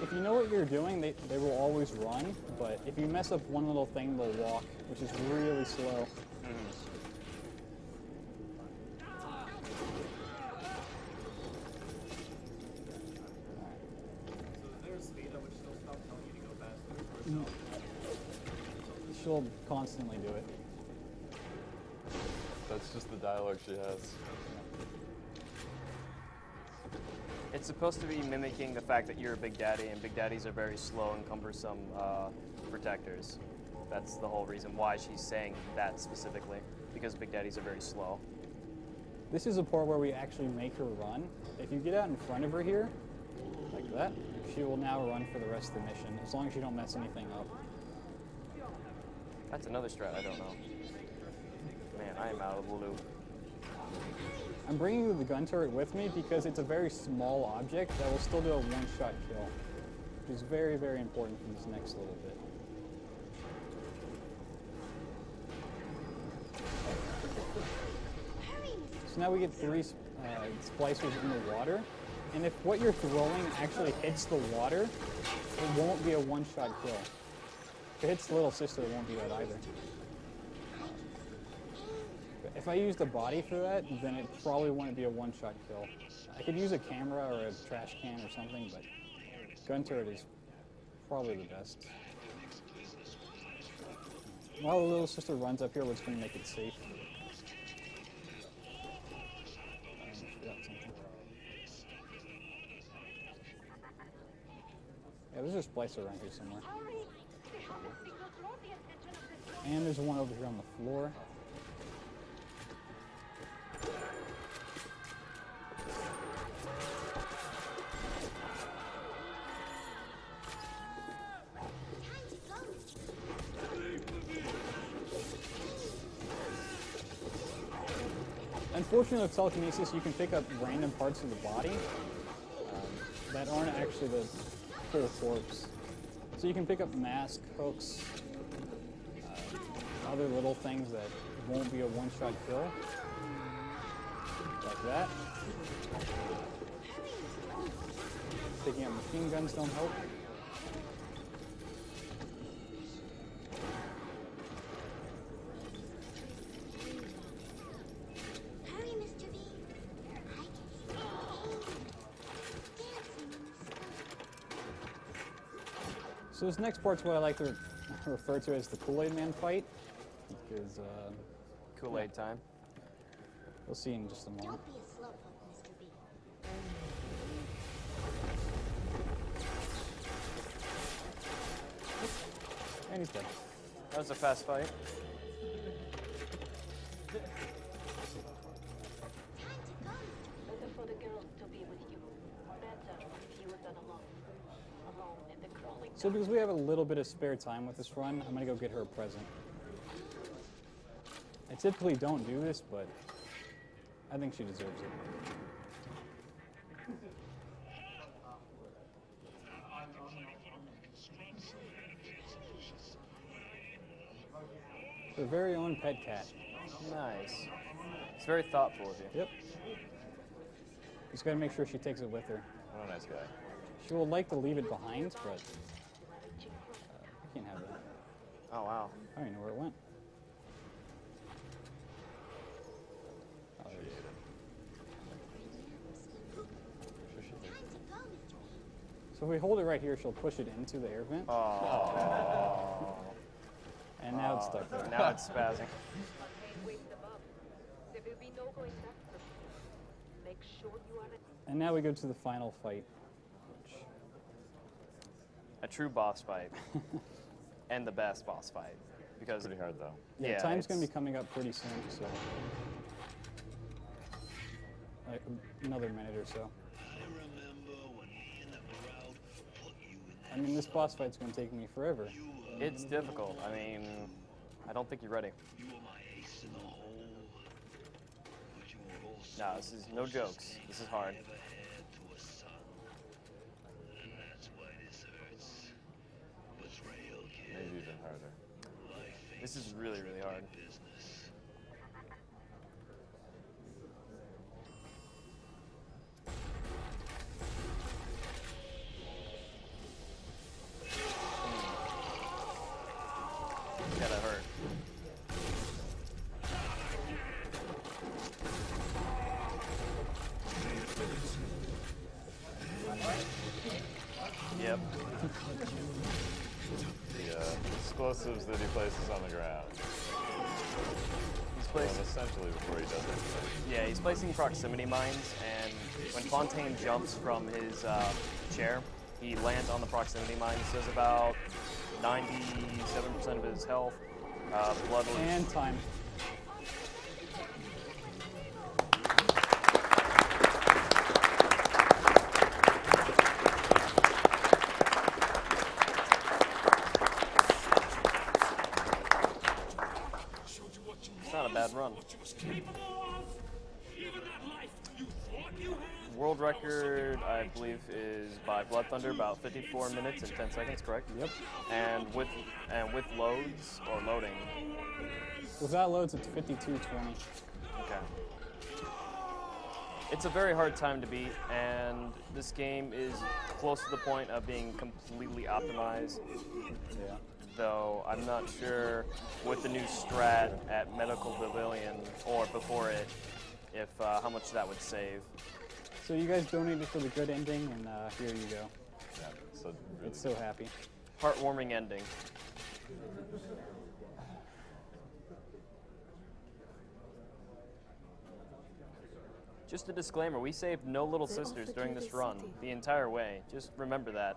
Speaker 4: If you know what you're doing, they will always run, but if you mess up one little thing, they'll walk, which is really slow. She'll constantly do it.
Speaker 3: That's just the dialogue she has.
Speaker 2: It's supposed to be mimicking the fact that you're a Big Daddy, and Big Daddies are very slow and cumbersome protectors. That's the whole reason why she's saying that specifically, because Big Daddies are very slow.
Speaker 4: This is a part where we actually make her run. If you get out in front of her here, like that, she will now run for the rest of the mission, as long as you don't mess anything up.
Speaker 2: That's another strat I don't know. Man, I am out of the loop.
Speaker 4: I'm bringing the gun turret with me because it's a very small object that will still do a one-shot kill, which is very, very important for this next little bit. So now we get 3 splicers in the water, and if what you're throwing actually hits the water, it won't be a one-shot kill. If it hits the little sister, it won't do that either. If I used a body for that, then it probably wouldn't be a one-shot kill. I could use a camera or a trash can or something, but gun turret is probably the best. While the little sister runs up here, we're just going to make it safe. Yeah, there's a splicer around here somewhere. And there's one over here on the floor. Unfortunately, with telekinesis, you can pick up random parts of the body that aren't actually the full corpse. So you can pick up mask, hooks, other little things that won't be a one-shot kill, like that. Picking up machine guns don't help. So this next part's what I like to refer to as the Kool-Aid Man fight, because
Speaker 2: Kool-Aid time.
Speaker 4: We'll see in just a moment.
Speaker 8: Don't be a slowpoke, Mr. B.
Speaker 4: And he's dead.
Speaker 2: That was a fast fight.
Speaker 10: Better for the girls to be with you. Better if you were done alone. Alone in the crawling.
Speaker 4: So because we have a little bit of spare time with this run, I'm going to go get her a present. I typically don't do this, but I think she deserves it. Her very own pet cat.
Speaker 2: Nice. It's very thoughtful of you.
Speaker 4: Yep. Just got to make sure she takes it with her.
Speaker 3: What a nice guy.
Speaker 4: She will like to leave it behind, but you can't have that.
Speaker 2: Oh, wow.
Speaker 4: I don't even know where it went. Oh, there it is. So if we hold it right here, she'll push it into the air vent.
Speaker 2: Oh.
Speaker 4: And now it's stuck there.
Speaker 2: Now it's spazzing.
Speaker 10: Wake them up. There will be no going back from here. Make sure you are
Speaker 4: And now we go to the final fight.
Speaker 2: A true boss fight. And the best boss fight. Because
Speaker 3: Pretty hard though.
Speaker 4: Yeah, time's going to be coming up pretty soon, so like another minute or so. I mean, this boss fight's going to take me forever.
Speaker 2: It's difficult. I mean, I don't think you're ready. No, this is no jokes. This is hard.
Speaker 3: Maybe even harder.
Speaker 2: This is really, really hard. Yeah, that hurt. Yep.
Speaker 3: The explosives that he places on the ground.
Speaker 2: He's
Speaker 3: Well,
Speaker 2: placing,
Speaker 3: essentially before he does anything.
Speaker 2: yeah, he's placing proximity mines, and when Fontaine jumps from his chair, he lands on the proximity mines. Does about 97% of his health. Blood will
Speaker 4: And time.
Speaker 2: It's not a bad run. World record, I believe, is by Blood Thunder, about 54 minutes and 10 seconds, correct?
Speaker 4: Yep.
Speaker 2: And with loads or loading.
Speaker 4: Without loads, it's 52:20.
Speaker 2: Okay. It's a very hard time to beat, and this game is close to the point of being completely optimized.
Speaker 4: Yeah.
Speaker 2: Though I'm not sure with the new strat at Medical Pavilion or before it, if how much that would save.
Speaker 4: So you guys donated for the good ending, and here you go.
Speaker 3: Yeah, so really
Speaker 4: It's so happy.
Speaker 2: Heartwarming ending. Just a disclaimer, we saved no little sisters during this run the entire way. Just remember that.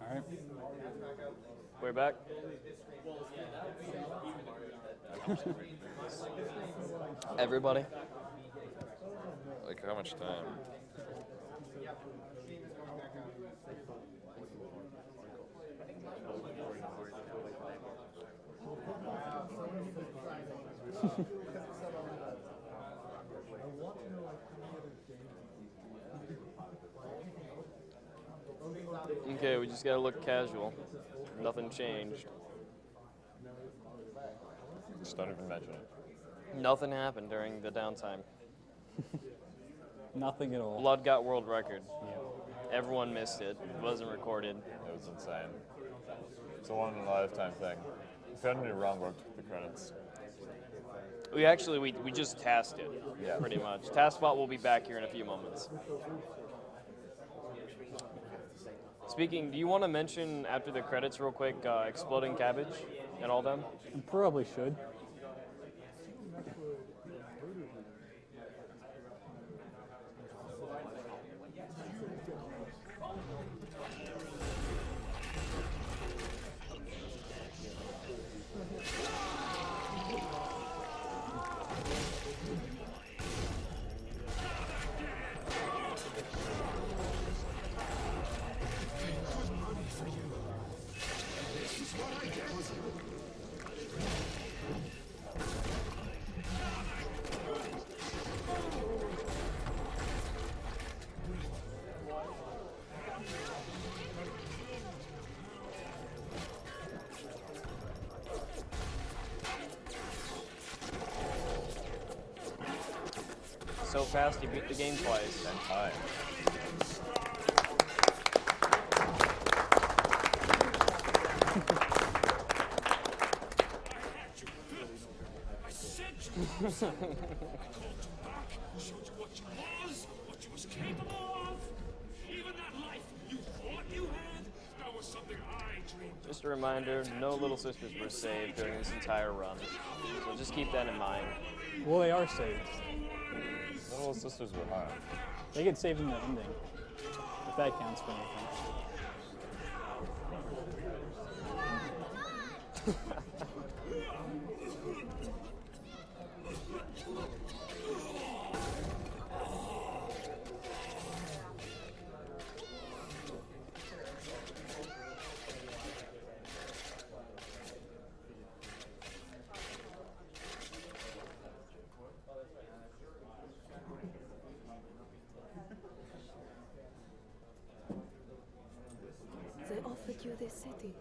Speaker 4: All right.
Speaker 2: We're back. Everybody.
Speaker 3: Like, how much time?
Speaker 2: Okay, we just gotta look casual. Nothing changed.
Speaker 3: Just don't even mention it.
Speaker 2: Nothing happened during the downtime.
Speaker 4: Nothing at all.
Speaker 2: Blood got world record.
Speaker 4: Yeah.
Speaker 2: Everyone missed it. It wasn't recorded.
Speaker 3: It was insane. It's a one-in-a-lifetime thing. If you had any wrong, worked with the credits.
Speaker 2: We just tasked it.
Speaker 3: Yeah.
Speaker 2: Pretty much. TaskBot will be back here in a few moments. Speaking, do you want to mention after the credits real quick, Exploding Cabbage and all them?
Speaker 4: I probably should.
Speaker 2: So fast, you beat the game twice.
Speaker 3: And time.
Speaker 6: I said you was. Called you back, showed you what you was capable of. Even that life you thought you had, that was something I dreamed of.
Speaker 2: Just a reminder, no little sisters were saved during this entire run. So just keep that in mind.
Speaker 4: Well, they are saved.
Speaker 3: The little sisters were harmed.
Speaker 4: They get saved in the ending, if that counts for anything.
Speaker 11: They offered you this city.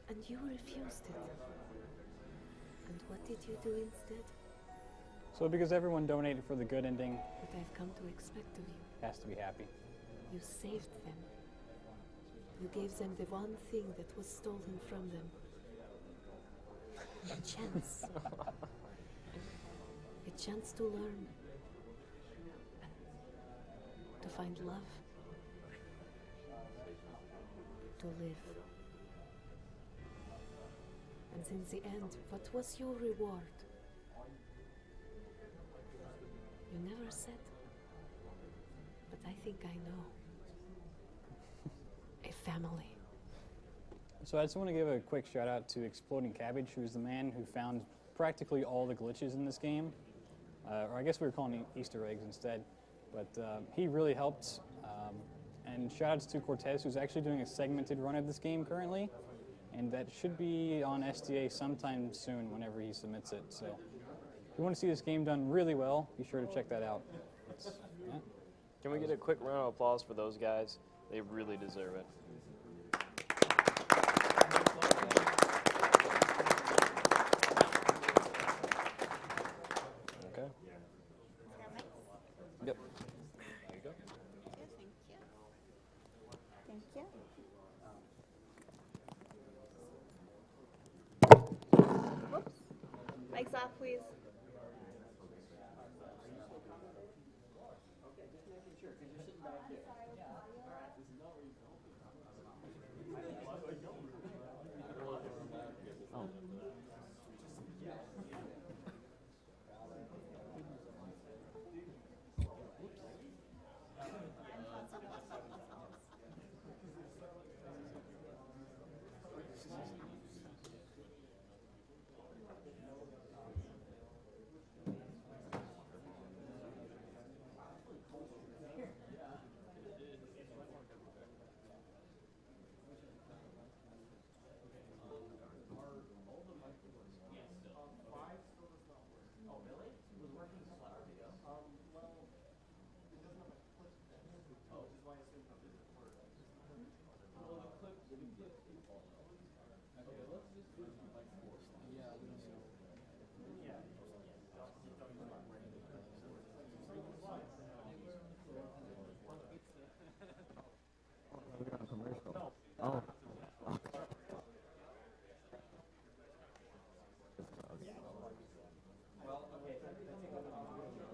Speaker 11: And you refused it. And what did you do instead?
Speaker 4: So because everyone donated for the good ending,
Speaker 11: What I've come to expect of you.
Speaker 4: has to be happy.
Speaker 11: You saved them. You gave them the one thing that was stolen from them. A chance. A chance to learn. To find love. To live. And in the end, what was your reward? You never said. But I think I know. A family.
Speaker 4: So I just want to give a quick shout out to Exploding Cabbage, who's the man who found practically all the glitches in this game. Or I guess we were calling it Easter eggs instead. But he really helped. And shout outs to Cortez, who's actually doing a segmented run of this game currently. And that should be on STA sometime soon whenever he submits it. So if you want to see this game done really well, be sure to check that out. Yeah.
Speaker 2: Can we get a quick round of applause for those guys? They really deserve it. Okay. Yep. There you go.
Speaker 12: Thank you. Whoops. Mic's off, please.
Speaker 1: commercial. Oh.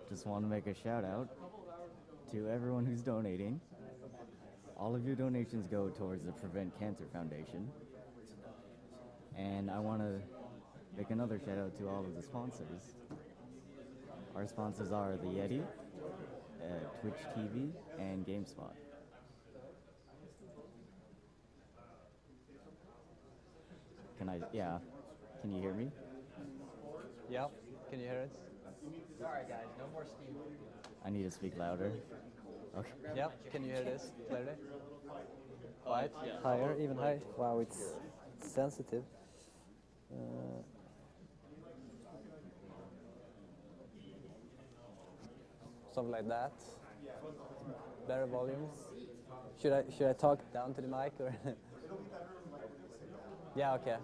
Speaker 1: Just want to make a shout out to everyone who's donating. All of your donations go towards the Prevent Cancer Foundation. And I want to make another shout out to all of the sponsors. Our sponsors are the Yeti, Twitch TV, and GameSpot. Can you hear me?
Speaker 13: Yeah, can you hear it?
Speaker 9: Sorry guys, no more steam.
Speaker 1: I need to speak louder. Okay.
Speaker 13: Yeah, can you hear this clearly? Right? Higher, even higher? Wow, it's sensitive. Something like that. Better volumes. Should I talk down to the mic or? Yeah, okay.